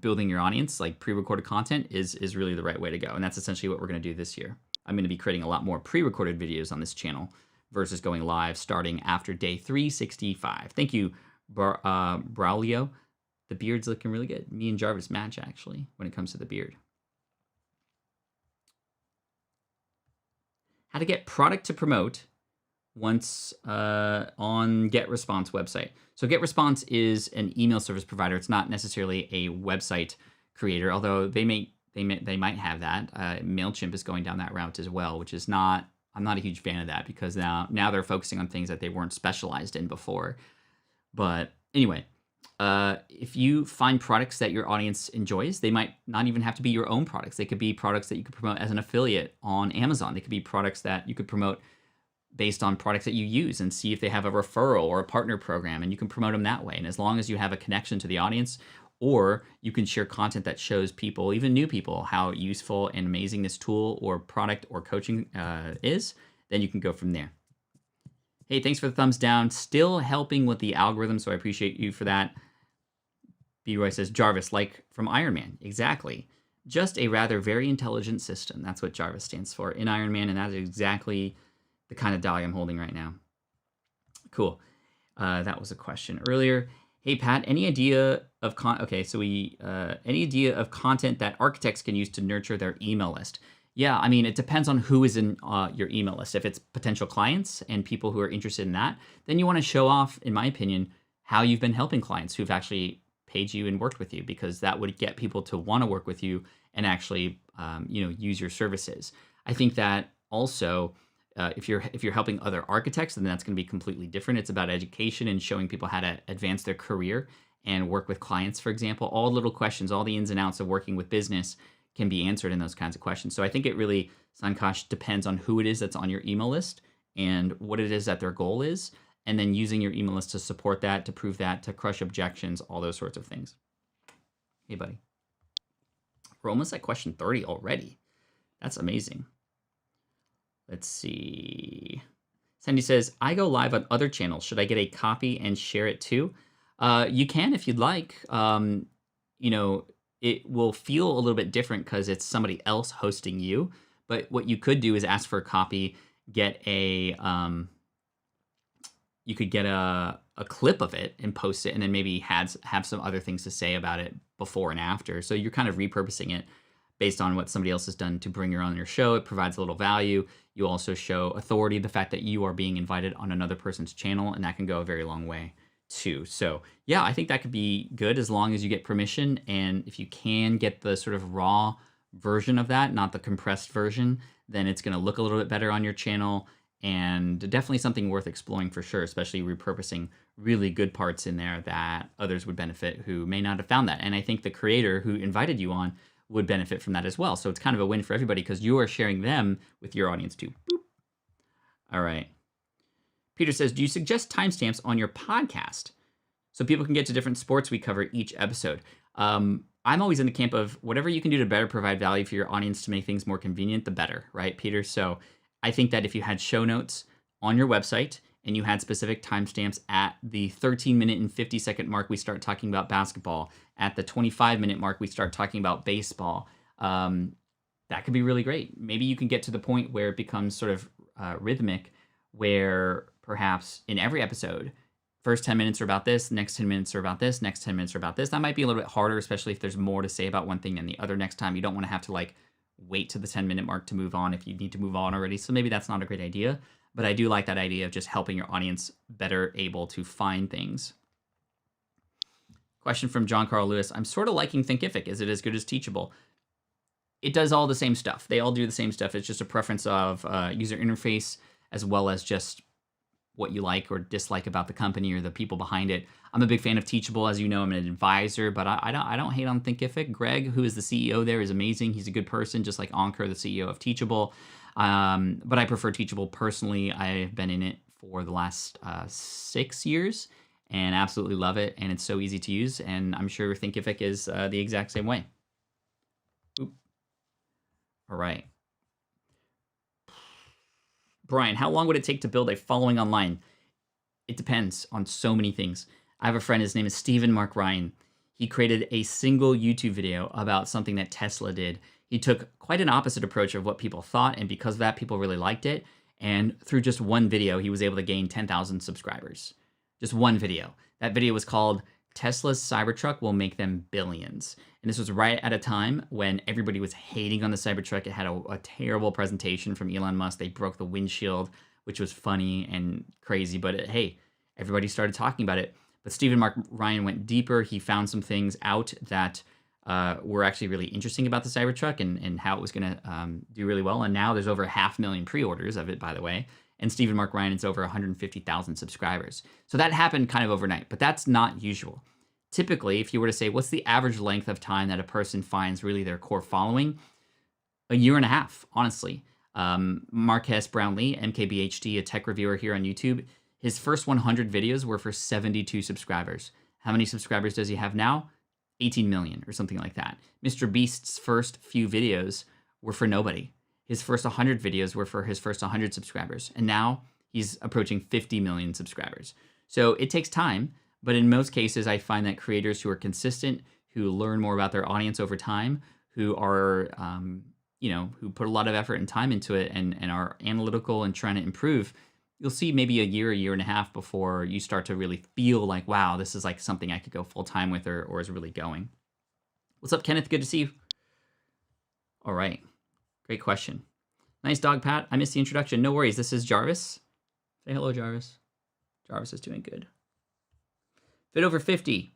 building your audience, like pre-recorded content, is really the right way to go. And that's essentially what we're going to do this year. I'm going to be creating a lot more pre-recorded videos on this channel versus going live starting after day 365. Thank you, Braulio. The beard's looking really good. Me and Jarvis match, actually, when it comes to the beard. How to get product to promote once on GetResponse website. So GetResponse is an email service provider. It's not necessarily a website creator, although they might have that. MailChimp is going down that route as well, which is not, I'm not a huge fan of that because now they're focusing on things that they weren't specialized in before. But anyway, if you find products that your audience enjoys, they might not even have to be your own products. They could be products that you could promote as an affiliate on Amazon. They could be products that you could promote based on products that you use and see if they have a referral or a partner program, and you can promote them that way. And as long as you have a connection to the audience, or you can share content that shows people, even new people, how useful and amazing this tool or product or coaching is, then you can go from there. Hey, thanks for the thumbs down. Still helping with the algorithm, so I appreciate you for that. B. Roy says, Jarvis, like from Iron Man. Exactly. Just a rather very intelligent system. That's what Jarvis stands for in Iron Man, and that is exactly the kind of die I'm holding right now. Cool. That was a question earlier. Hey, Pat, any idea of any idea of content that architects can use to nurture their email list? Yeah, I mean, it depends on who is in your email list. If it's potential clients and people who are interested in that, then you want to show off, in my opinion, how you've been helping clients who've actually paid you and worked with you, because that would get people to want to work with you and actually, use your services. I think that also, if you're helping other architects, then that's going to be completely different. It's about education and showing people how to advance their career and work with clients, for example. All little questions, all the ins and outs of working with business can be answered in those kinds of questions. So I think it really, Sankash, depends on who it is that's on your email list and what it is that their goal is, and then using your email list to support that, to prove that, to crush objections, all those sorts of things. Hey, buddy. We're almost at question 30 already. That's amazing. Let's see. Sandy says, I go live on other channels. Should I get a copy and share it too? You can if you'd like. It will feel a little bit different because it's somebody else hosting you. But what you could do is ask for a copy, get a you could get a clip of it and post it, and then maybe have some other things to say about it before and after. So you're kind of repurposing it based on what somebody else has done to bring you on your show. It provides a little value. You also show authority, the fact that you are being invited on another person's channel, and that can go a very long way too. So yeah, I think that could be good as long as you get permission. And if you can get the sort of raw version of that, not the compressed version, then it's going to look a little bit better on your channel, and definitely something worth exploring for sure, especially repurposing really good parts in there that others would benefit who may not have found that. And I think the creator who invited you on would benefit from that as well. So it's kind of a win for everybody because you are sharing them with your audience too. Boop. All right. Peter says, do you suggest timestamps on your podcast so people can get to different sports we cover each episode? I'm always in the camp of whatever you can do to better provide value for your audience to make things more convenient, the better, right, Peter? So I think that if you had show notes on your website and you had specific timestamps at the 13-minute and 50-second mark, we start talking about basketball. At the 25-minute mark, we start talking about baseball. That could be really great. Maybe you can get to the point where it becomes sort of rhythmic, where perhaps in every episode, first 10 minutes are about this, next 10 minutes are about this, next 10 minutes are about this. That might be a little bit harder, especially if there's more to say about one thing than the other next time. You don't want to have to wait to the 10-minute mark to move on if you need to move on already. So maybe that's not a great idea, but I do like that idea of just helping your audience better able to find things. Question from John Carl Lewis. I'm sort of liking Thinkific. Is it as good as Teachable? It does all the same stuff. They all do the same stuff. It's just a preference of user interface as well as just what you like or dislike about the company or the people behind it. I'm a big fan of Teachable. As you know, I'm an advisor, but I don't hate on Thinkific. Greg, who is the CEO there, is amazing. He's a good person, just like Ankur, the CEO of Teachable. But I prefer Teachable personally. I've been in it for the last 6 years and absolutely love it. And it's so easy to use. And I'm sure Thinkific is the exact same way. Oop. All right. Brian, how long would it take to build a following online? It depends on so many things. I have a friend, his name is Stephen Mark Ryan. He created a single YouTube video about something that Tesla did. He took quite an opposite approach of what people thought, and because of that, people really liked it. And through just one video, he was able to gain 10,000 subscribers. Just one video. That video was called Tesla's Cybertruck Will Make Them Billions. And this was right at a time when everybody was hating on the Cybertruck. It had a terrible presentation from Elon Musk. They broke the windshield, which was funny and crazy. But hey, everybody started talking about it. But Stephen Mark Ryan went deeper. He found some things out that were actually really interesting about the Cybertruck and how it was going to do really well. And now there's over 500,000 pre-orders of it, by the way. And Stephen Mark Ryan is over 150,000 subscribers. So that happened kind of overnight, but that's not usual. Typically, if you were to say, what's the average length of time that a person finds really their core following? A year and a half, honestly. Marques Brownlee, MKBHD, a tech reviewer here on YouTube, his first 100 videos were for 72 subscribers. How many subscribers does he have now? 18 million or something like that. Mr. Beast's first few videos were for nobody. His first 100 videos were for his first 100 subscribers. And now he's approaching 50 million subscribers. So it takes time, but in most cases, I find that creators who are consistent, who learn more about their audience over time, who are, who put a lot of effort and time into it and are analytical and trying to improve, you'll see maybe a year and a half before you start to really feel like, wow, this is like something I could go full time with or is really going. What's up, Kenneth? Good to see you. All right. Great question. Nice dog, Pat. I missed the introduction. No worries. This is Jarvis. Say hello, Jarvis. Jarvis is doing good. Fit over 50.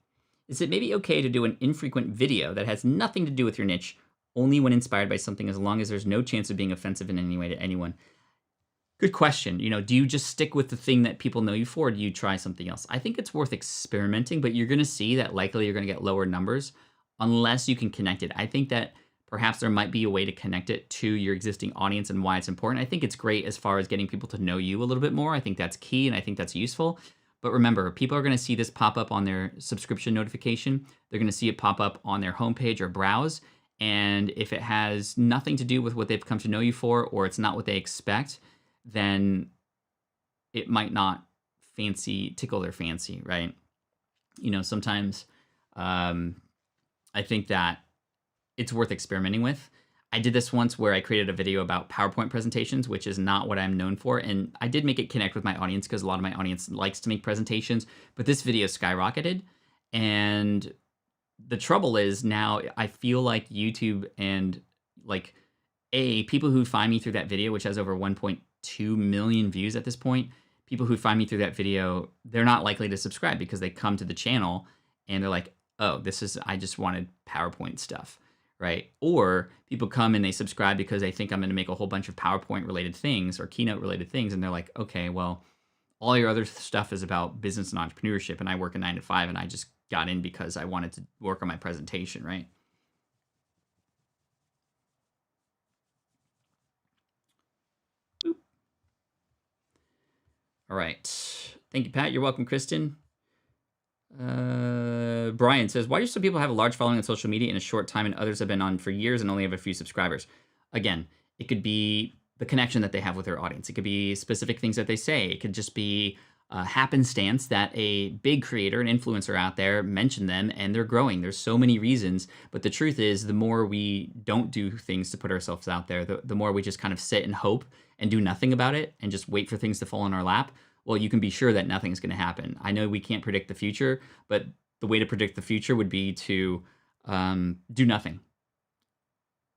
Is it maybe okay to do an infrequent video that has nothing to do with your niche, only when inspired by something, as long as there's no chance of being offensive in any way to anyone? Good question. Do you just stick with the thing that people know you for, or do you try something else? I think it's worth experimenting, but you're going to see that likely you're going to get lower numbers unless you can connect it. I think that perhaps there might be a way to connect it to your existing audience and why it's important. I think it's great as far as getting people to know you a little bit more. I think that's key, and I think that's useful. But remember, people are going to see this pop up on their subscription notification. They're going to see it pop up on their homepage or browse. And if it has nothing to do with what they've come to know you for, or it's not what they expect, then it might not tickle their fancy, right? Sometimes I think that it's worth experimenting with. I did this once where I created a video about PowerPoint presentations, which is not what I'm known for. And I did make it connect with my audience because a lot of my audience likes to make presentations, but this video skyrocketed. And the trouble is now I feel like YouTube and people who find me through that video, which has over 1.2 million views at this point, people who find me through that video, they're not likely to subscribe because they come to the channel and they're like, oh, I just wanted PowerPoint stuff. Right? Or people come and they subscribe because they think I'm going to make a whole bunch of PowerPoint related things or keynote related things. And they're like, okay, well, all your other stuff is about business and entrepreneurship. And I work a 9 to 5 and I just got in because I wanted to work on my presentation. Right? Boop. All right. Thank you, Pat. You're welcome, Kristen. Brian says, why do some people have a large following on social media in a short time and others have been on for years and only have a few subscribers? Again, it could be the connection that they have with their audience. It could be specific things that they say. It could just be happenstance that a big creator, an influencer out there mentioned them and they're growing. There's so many reasons, but the truth is the more we don't do things to put ourselves out there, the more we just kind of sit and hope and do nothing about it and just wait for things to fall in our lap. Well, you can be sure that nothing's going to happen. I know we can't predict the future, but the way to predict the future would be to do nothing.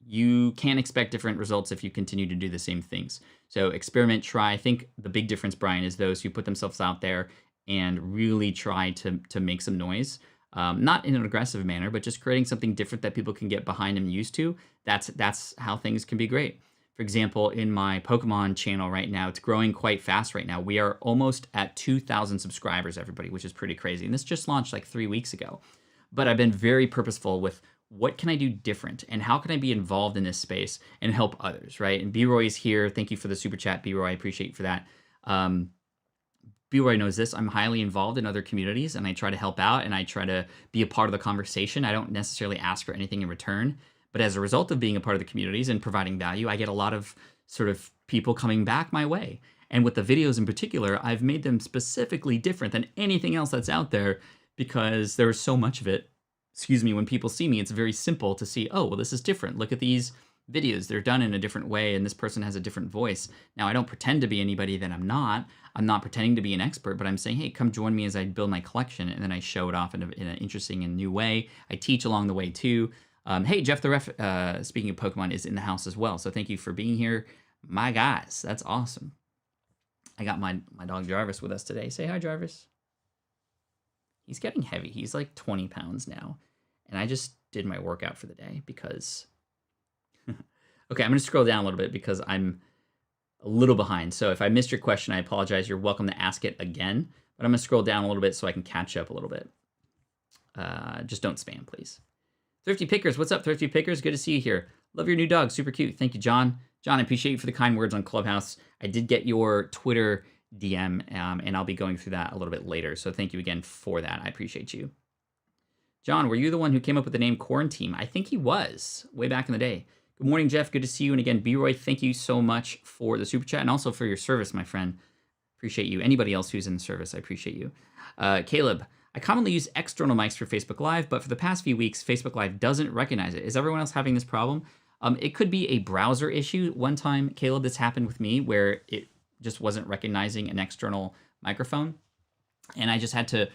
you can't expect different results if you continue to do the same things. So experiment, try. I think the big difference, Brian, is those who put themselves out there and really try to make some noise. Not in an aggressive manner, but just creating something different that people can get behind and used to. That's how things can be great. For example, in my Pokemon channel right now, it's growing quite fast right now. We are almost at 2,000 subscribers, everybody, which is pretty crazy. And this just launched like 3 weeks ago. But I've been very purposeful with what can I do different and how can I be involved in this space and help others, right? And B-Roy is here. Thank you for the super chat, B-Roy. I appreciate you for that. B-Roy knows this. I'm highly involved in other communities and I try to help out and I try to be a part of the conversation. I don't necessarily ask for anything in return. But as a result of being a part of the communities and providing value, I get a lot of sort of people coming back my way. And with the videos in particular, I've made them specifically different than anything else that's out there because there's so much of it. Excuse me, when people see me, it's very simple to see, oh, well, this is different. Look at these videos. They're done in a different way and this person has a different voice. Now, I don't pretend to be anybody that I'm not. I'm not pretending to be an expert, but I'm saying, hey, come join me as I build my collection. And then I show it off in an interesting and new way. I teach along the way too. Hey, Jeff the Ref, speaking of Pokemon, is in the house as well. So thank you for being here. My guys, that's awesome. I got my dog Jarvis with us today. Say hi, Jarvis. He's getting heavy. He's like 20 pounds now. And I just did my workout for the day because... Okay, I'm going to scroll down a little bit because I'm a little behind. So if I missed your question, I apologize. You're welcome to ask it again. But I'm going to scroll down a little bit so I can catch up a little bit. Just don't spam, please. Thrifty Pickers, what's up, Thrifty Pickers? Good to see you here. Love your new dog, super cute. Thank you, John. John, I appreciate you for the kind words on Clubhouse. I did get your Twitter DM, and I'll be going through that a little bit later. So thank you again for that. I appreciate you. John, were you the one who came up with the name Quaranteam? I think he was, way back in the day. Good morning, Jeff. Good to see you. And again, B-Roy, thank you so much for the super chat and also for your service, my friend. Appreciate you. Anybody else who's in the service, I appreciate you. Caleb, I commonly use external mics for Facebook Live, but for the past few weeks, Facebook Live doesn't recognize it. Is everyone else having this problem? It could be a browser issue. One time, Caleb, this happened with me where it just wasn't recognizing an external microphone. And I just had to,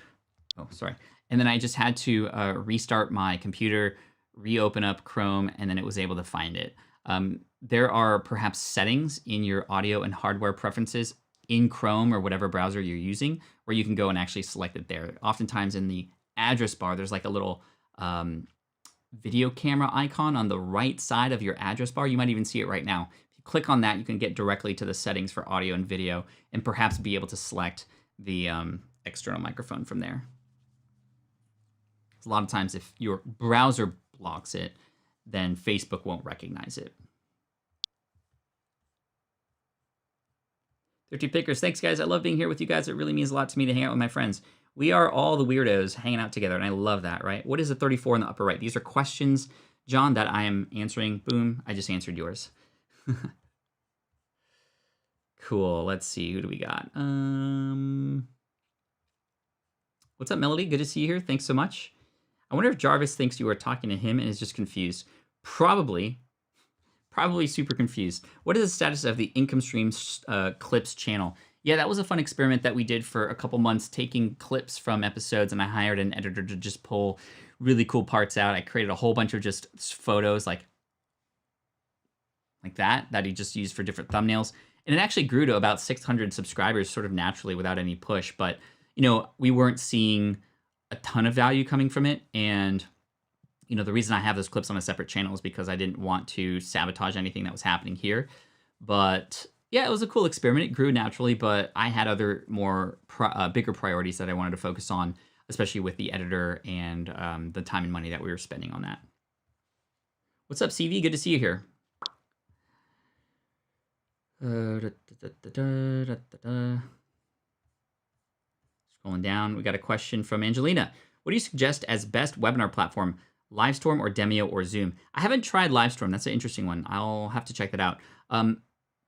And then I just had to restart my computer, reopen up Chrome, and then it was able to find it. There are perhaps settings in your audio and hardware preferences in Chrome or whatever browser you're using where you can go and actually select it there. Oftentimes in the address bar, there's like a little video camera icon on the right side of your address bar. You might even see it right now. If you click on that, you can get directly to the settings for audio and video and perhaps be able to select the external microphone from there. A lot of times if your browser blocks it, then Facebook won't recognize it. 30 Pickers, thanks guys. I love being here with you guys. It really means a lot to me to hang out with my friends. We are all the weirdos hanging out together, and I love that, right? What is the 34 in the upper right? These are questions, John, that I am answering. Boom, I just answered yours. Cool, let's see, who do we got? What's up, Melody? Good to see you here. Thanks so much. I wonder if Jarvis thinks you are talking to him and is just confused. Probably super confused. What is the status of the income streams clips channel? Yeah, that was a fun experiment that we did for a couple months, taking clips from episodes, and I hired an editor to just pull really cool parts out. I created a whole bunch of just photos like that he just used for different thumbnails. And it actually grew to about 600 subscribers sort of naturally without any push. But, you know, we weren't seeing a ton of value coming from it. And, you know, the reason I have those clips on a separate channel is because I didn't want to sabotage anything that was happening here. But yeah, it was a cool experiment. It grew naturally, but I had other more bigger priorities that I wanted to focus on, especially with the editor and the time and money that we were spending on that. What's up, CV? Good to see you here. Scrolling down, we got a question from Angelina. What do you suggest as best webinar platform? Livestorm or Demio or Zoom? I haven't tried Livestorm. That's an interesting one. I'll have to check that out.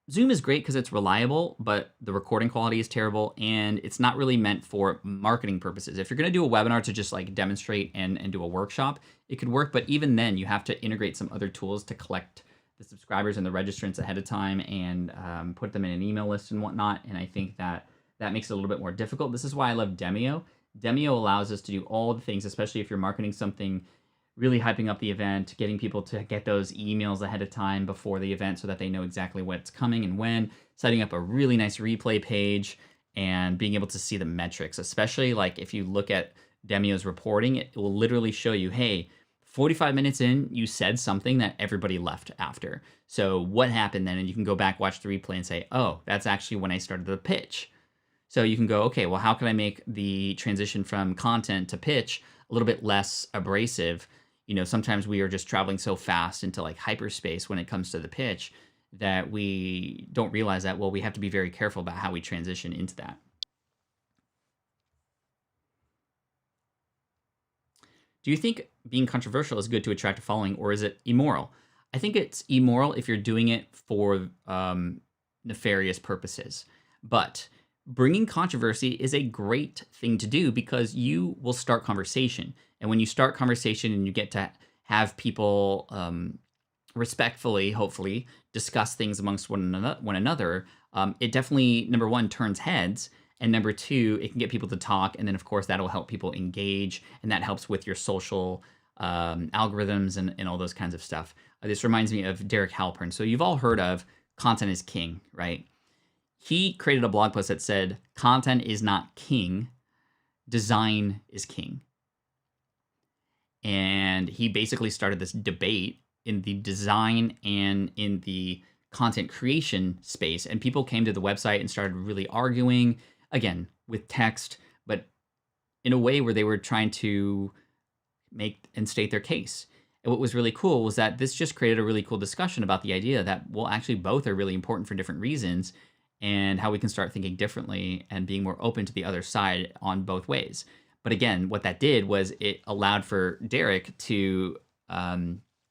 Zoom is great because it's reliable, but the recording quality is terrible, and it's not really meant for marketing purposes. If you're going to do a webinar to just like demonstrate and do a workshop, it could work, but even then you have to integrate some other tools to collect the subscribers and the registrants ahead of time and put them in an email list and whatnot, and I think that makes it a little bit more difficult. This is why I love Demio. Demio allows us to do all the things, especially if you're marketing something really hyping up the event, getting people to get those emails ahead of time before the event so that they know exactly what's coming and when, setting up a really nice replay page, and being able to see the metrics, especially like if you look at Demio's reporting, it will literally show you, hey, 45 minutes in, you said something that everybody left after. So what happened then? And you can go back, watch the replay and say, oh, that's actually when I started the pitch. So you can go, okay, well, how can I make the transition from content to pitch a little bit less abrasive? You know, sometimes we are just traveling so fast into like hyperspace when it comes to the pitch that we don't realize that, well, we have to be very careful about how we transition into that. Do you think being controversial is good to attract a following, or is it immoral? I think it's immoral if you're doing it for nefarious purposes. But bringing controversy is a great thing to do because you will start conversation. And when you start conversation and you get to have people respectfully, hopefully, discuss things amongst one another, it definitely, number one, turns heads. And number two, it can get people to talk. And then, of course, that'll help people engage. And that helps with your social algorithms and all those kinds of stuff. This reminds me of Derek Halpern. So you've all heard of content is king, right? He created a blog post that said, content is not king, design is king. And he basically started this debate in the design and in the content creation space. And people came to the website and started really arguing, again, with text, but in a way where they were trying to make and state their case. And what was really cool was that this just created a really cool discussion about the idea that, well, actually both are really important for different reasons, and how we can start thinking differently and being more open to the other side on both ways. But again, what that did was it allowed for Derek to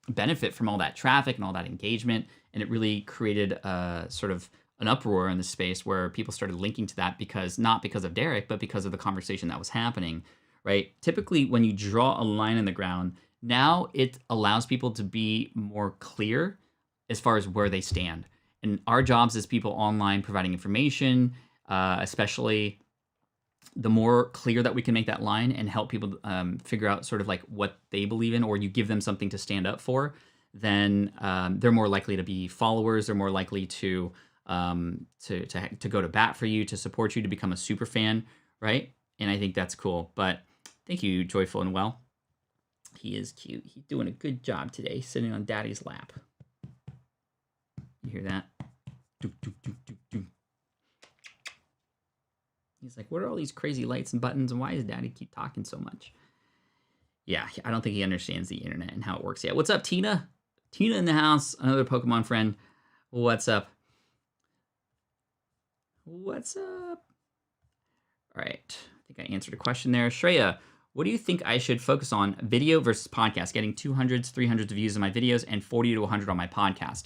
benefit from all that traffic and all that engagement, and it really created a sort of an uproar in the space where people started linking to that not because of Derek, but because of the conversation that was happening, right? Typically, when you draw a line in the ground, now it allows people to be more clear as far as where they stand. And our jobs as people online providing information, especially the more clear that we can make that line and help people figure out sort of like what they believe in, or you give them something to stand up for, then they're more likely to be followers. They're more likely to go to bat for you, to support you, to become a super fan, right? And I think that's cool. But thank you, Joyful and Well. He is cute. He's doing a good job today, sitting on Daddy's lap. You hear that? He's like, what are all these crazy lights and buttons, and why does Daddy keep talking so much? Yeah, I don't think he understands the internet and how it works yet. What's up, Tina? Tina in the house, another Pokemon friend. What's up? What's up? All right, I think I answered a question there. Shreya, what do you think I should focus on, video versus podcast? Getting 200s, 300s of views on my videos and 40 to 100 on my podcast.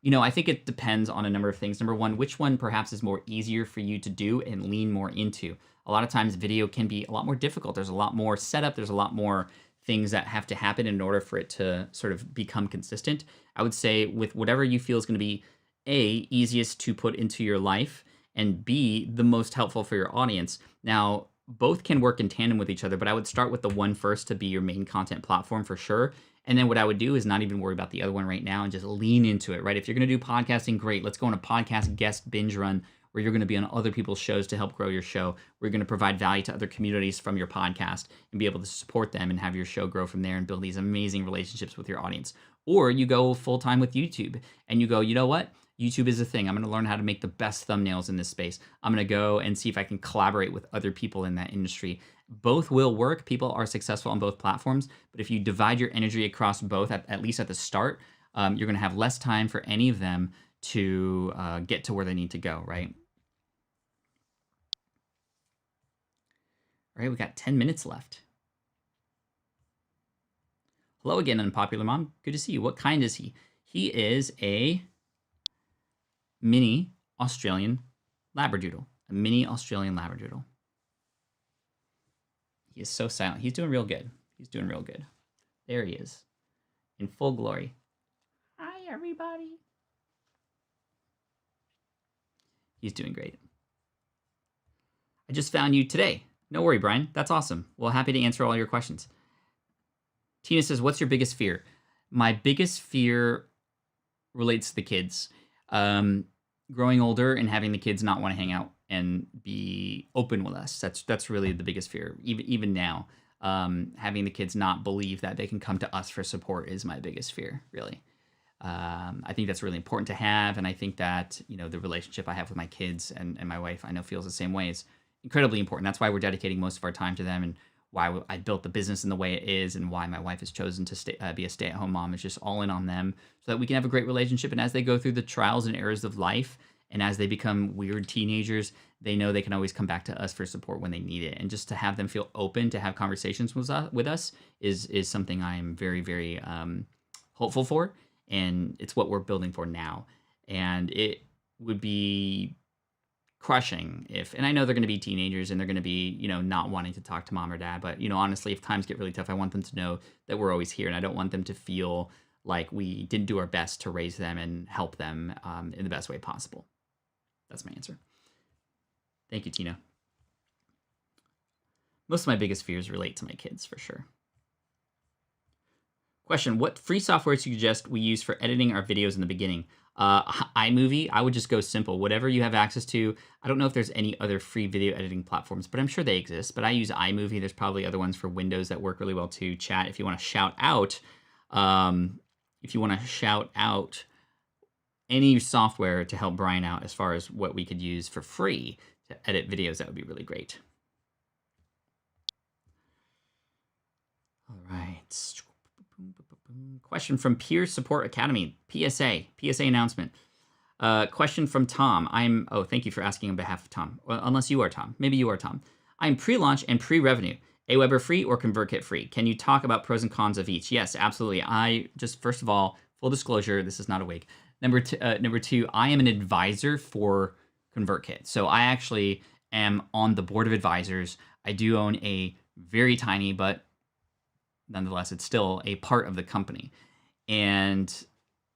You know, I think it depends on a number of things. Number one, which one perhaps is more easier for you to do and lean more into? A lot of times video can be a lot more difficult. There's a lot more setup. There's a lot more things that have to happen in order for it to sort of become consistent. I would say with whatever you feel is going to be A, easiest to put into your life, and B, the most helpful for your audience. Now, both can work in tandem with each other, but I would start with the one first to be your main content platform for sure. And then what I would do is not even worry about the other one right now and just lean into it, right? If you're going to do podcasting, great. Let's go on a podcast guest binge run where you're going to be on other people's shows to help grow your show. We're going to provide value to other communities from your podcast and be able to support them and have your show grow from there and build these amazing relationships with your audience. Or you go full time with YouTube and you go, you know what? YouTube is a thing. I'm going to learn how to make the best thumbnails in this space. I'm going to go and see if I can collaborate with other people in that industry. Both will work. People are successful on both platforms. But if you divide your energy across both, at least at the start, you're going to have less time for any of them to get to where they need to go, right? All right, we got 10 minutes left. Hello again, Unpopular Mom. Good to see you. What kind is he? He is a mini Australian Labradoodle. A mini Australian Labradoodle. He is so silent. He's doing real good. He's doing real good. There he is. In full glory. Hi, everybody. He's doing great. I just found you today. No worry, Brian. That's awesome. Well, happy to answer all your questions. Tina says, what's your biggest fear? My biggest fear relates to the kids. Growing older and having the kids not want to hang out and be open with us. That's really the biggest fear. Even now, having the kids not believe that they can come to us for support is my biggest fear, really. I think that's really important to have, and I think that, you know, the relationship I have with my kids and my wife, I know, feels the same way, is incredibly important. That's why we're dedicating most of our time to them, and why I built the business in the way it is, and why my wife has chosen to be a stay-at-home mom, is just all in on them so that we can have a great relationship. And as they go through the trials and errors of life, and as they become weird teenagers, they know they can always come back to us for support when they need it. And just to have them feel open to have conversations with us is something I am very, very hopeful for. And it's what we're building for now. And it would be crushing if, and I know they're going to be teenagers and they're going to be, you know, not wanting to talk to mom or dad, but, you know, honestly, if times get really tough, I want them to know that we're always here, and I don't want them to feel like we didn't do our best to raise them and help them in the best way possible. That's my answer. Thank you, Tina. Most of my biggest fears relate to my kids, for sure. Question, what free software do you suggest we use for editing our videos in the beginning? iMovie, I would just go simple. Whatever you have access to. I don't know if there's any other free video editing platforms, but I'm sure they exist. But I use iMovie. There's probably other ones for Windows that work really well too. Chat, if you want to shout out, any software to help Brian out as far as what we could use for free to edit videos, that would be really great. All right. Question from Peer Support Academy. PSA announcement. Question from Tom. Thank you for asking on behalf of Tom. Well, unless you are Tom. Maybe you are Tom. I'm pre-launch and pre-revenue. Aweber free or ConvertKit free? Can you talk about pros and cons of each? Yes, absolutely. First of all, full disclosure, this is not a wig. Number two, I am an advisor for ConvertKit. So I actually am on the board of advisors. I do own a very tiny, but nonetheless, it's still a part of the company. And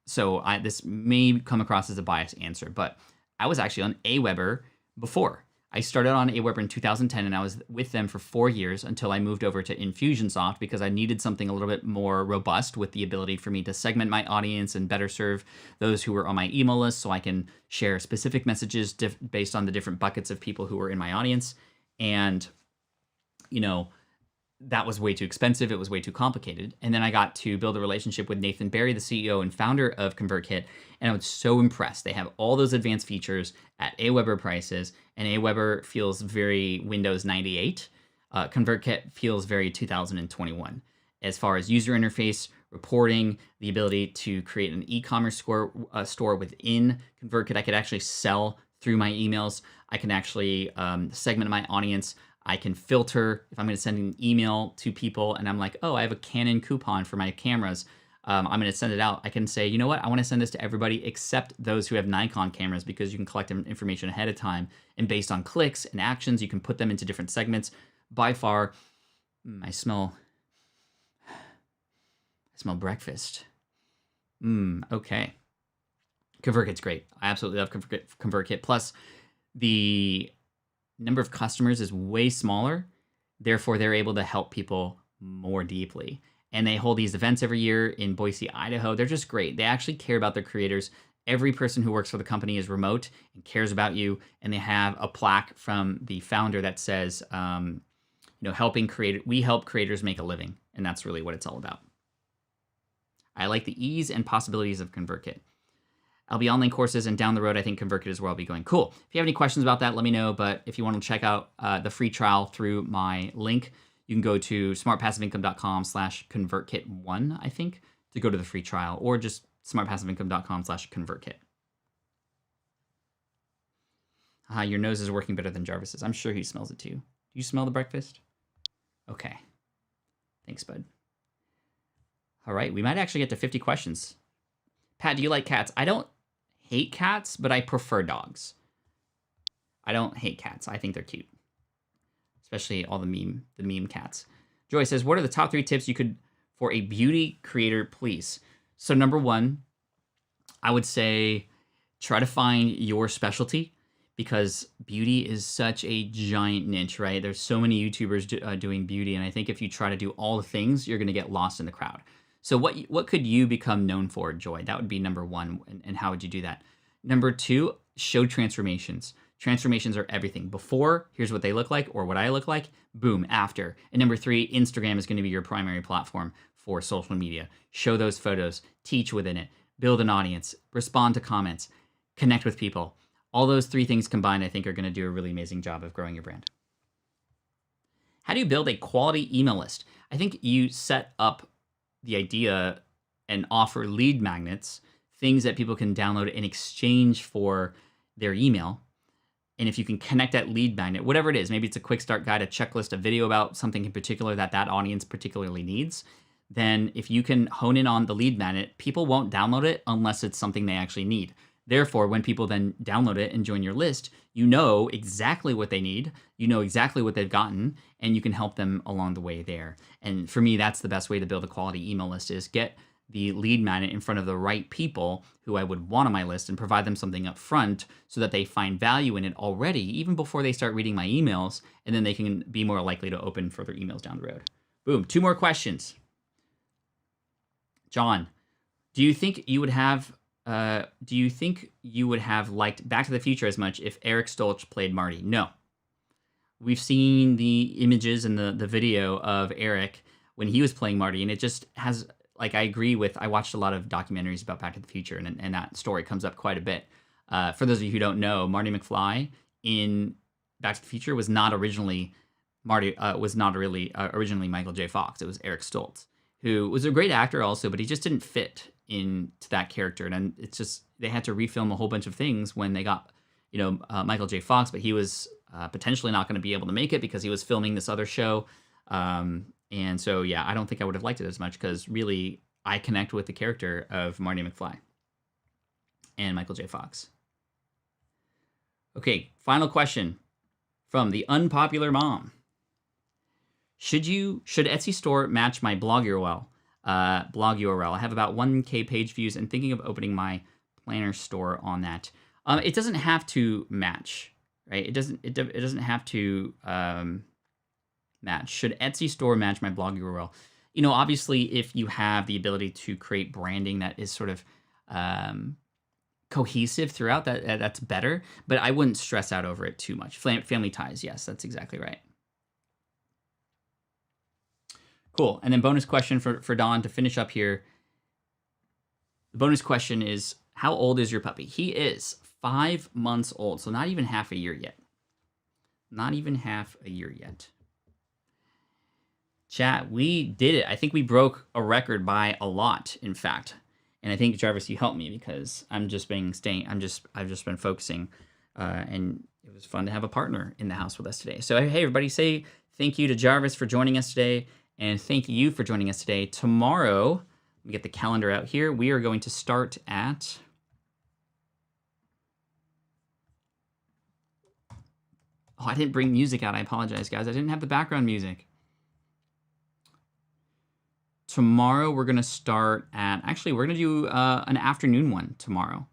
so this may come across as a biased answer, but I was actually on Aweber before. I started on Aweber in 2010, and I was with them for 4 years until I moved over to Infusionsoft because I needed something a little bit more robust with the ability for me to segment my audience and better serve those who were on my email list, so I can share specific messages based on the different buckets of people who were in my audience. And, you know, that was way too expensive. It was way too complicated. And then I got to build a relationship with Nathan Barry, the CEO and founder of ConvertKit. And I was so impressed. They have all those advanced features at Aweber prices, and Aweber feels very Windows 98. ConvertKit feels very 2021 as far as user interface, reporting, the ability to create an e-commerce store within ConvertKit. I could actually sell through my emails. I can actually segment my audience. I can filter if I'm going to send an email to people and I'm like, oh, I have a Canon coupon for my cameras. I'm going to send it out. I can say, you know what? I want to send this to everybody except those who have Nikon cameras, because you can collect information ahead of time. And based on clicks and actions, you can put them into different segments. By far, I smell breakfast. Okay. ConvertKit's great. I absolutely love ConvertKit. Plus, the number of customers is way smaller. Therefore, they're able to help people more deeply. And they hold these events every year in Boise, Idaho. They're just great. They actually care about their creators. Every person who works for the company is remote and cares about you. And they have a plaque from the founder that says, we help creators make a living. And that's really what it's all about. I like the ease and possibilities of ConvertKit. I'll be online courses, and down the road, I think ConvertKit is where I'll be going. Cool. If you have any questions about that, let me know. But if you want to check out the free trial through my link, you can go to smartpassiveincome.com/ConvertKit1, I think, to go to the free trial, or just smartpassiveincome.com/ConvertKit. Your nose is working better than Jarvis's. I'm sure he smells it too. Do you smell the breakfast? Okay. Thanks, bud. All right, we might actually get to 50 questions. Pat, do you like cats? I don't hate cats, but I prefer dogs. I don't hate cats. I think they're cute, especially all the meme cats. Joy says, what are the top 3 tips you could for a beauty creator, please? So number 1, I would say try to find your specialty, because beauty is such a giant niche, right? There's so many YouTubers doing beauty, and I think if you try to do all the things, you're going to get lost in the crowd. So what could you become known for, Joy? That would be number one, and how would you do that? Number two, show transformations. Transformations are everything. Before, here's what they look like, or what I look like. Boom, after. And number three, Instagram is going to be your primary platform for social media. Show those photos, teach within it, build an audience, respond to comments, connect with people. All those three things combined, I think, are going to do a really amazing job of growing your brand. How do you build a quality email list? I think you set up the idea and offer lead magnets, things that people can download in exchange for their email. And if you can connect that lead magnet, whatever it is, maybe it's a quick start guide, a checklist, a video about something in particular that audience particularly needs, then if you can hone in on the lead magnet, people won't download it unless it's something they actually need. Therefore, when people then download it and join your list, you know exactly what they need, you know exactly what they've gotten, and you can help them along the way there. And for me, that's the best way to build a quality email list, is get the lead magnet in front of the right people who I would want on my list and provide them something up front so that they find value in it already, even before they start reading my emails, and then they can be more likely to open further emails down the road. Boom, 2 more questions. John, do you think you would have liked Back to the Future as much if Eric Stoltz played Marty? No. We've seen the images and the video of Eric when he was playing Marty, and it just has, like, I agree with, I watched a lot of documentaries about Back to the Future, and that story comes up quite a bit. For those of you who don't know, Marty McFly in Back to the Future was not originally originally Michael J. Fox. It was Eric Stoltz, who was a great actor also, but he just didn't fit into that character. And it's just, they had to refilm a whole bunch of things when they got, Michael J. Fox, but he was potentially not going to be able to make it because he was filming this other show. And so, yeah, I don't think I would have liked it as much because really I connect with the character of Marty McFly and Michael J. Fox. Okay, final question from the unpopular mom. Should Etsy store match my blog URL? I have about 1K page views and thinking of opening my planner store on that. It doesn't have to match, right? It doesn't have to match. Should Etsy store match my blog URL? Obviously, if you have the ability to create branding that is sort of cohesive throughout, that's better. But I wouldn't stress out over it too much. Family ties, yes, that's exactly right. Cool. And then bonus question for Don to finish up here. The bonus question is, how old is your puppy? He is 5 months old, so not even half a year yet. Not even half a year yet. Chat, we did it. I think we broke a record by a lot, in fact. And I think, Jarvis, you helped me because I've just been focusing, and it was fun to have a partner in the house with us today. So, hey, everybody, say thank you to Jarvis for joining us today. And thank you for joining us today. Tomorrow, let me get the calendar out here. We are going to start at... Oh, I didn't bring music out. I apologize, guys. I didn't have the background music. Tomorrow, we're going to start at... Actually, we're going to do an afternoon one tomorrow.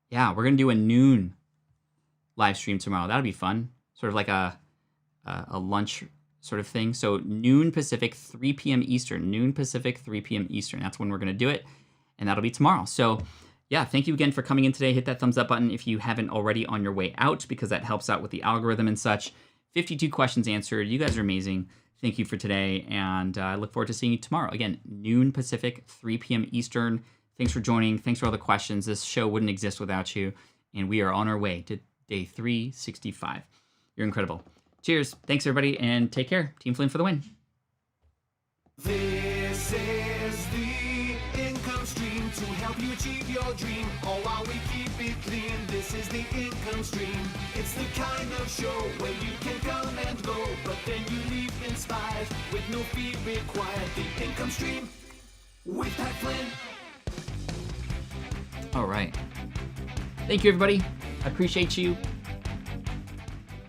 Yeah, we're going to do a noon live stream tomorrow. That'll be fun. Sort of like a lunch sort of thing. So noon Pacific, 3 p.m. Eastern. Noon Pacific, 3 p.m. Eastern. That's when we're going to do it. And that'll be tomorrow. So yeah, thank you again for coming in today. Hit that thumbs up button if you haven't already on your way out, because that helps out with the algorithm and such. 52 questions answered. You guys are amazing. Thank you for today. And I look forward to seeing you tomorrow. Again, noon Pacific, 3 p.m. Eastern. Thanks for joining. Thanks for all the questions. This show wouldn't exist without you. And we are on our way to day 365. You're incredible. Cheers. Thanks, everybody, and take care. Team Flynn for the win. This is the income stream to help you achieve your dream, all while we keep it clean. This is the income stream. It's the kind of show where you can come and go, but then you leave inspired with no fee required. The income stream with Pat Flynn. All right. Thank you, everybody. I appreciate you.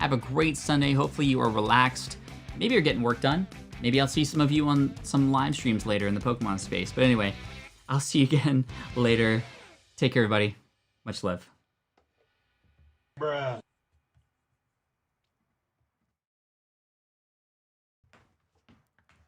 Have a great Sunday. Hopefully you are relaxed. Maybe you're getting work done. Maybe I'll see some of you on some live streams later in the Pokemon space. But anyway, I'll see you again later. Take care, everybody. Much love. Bruh.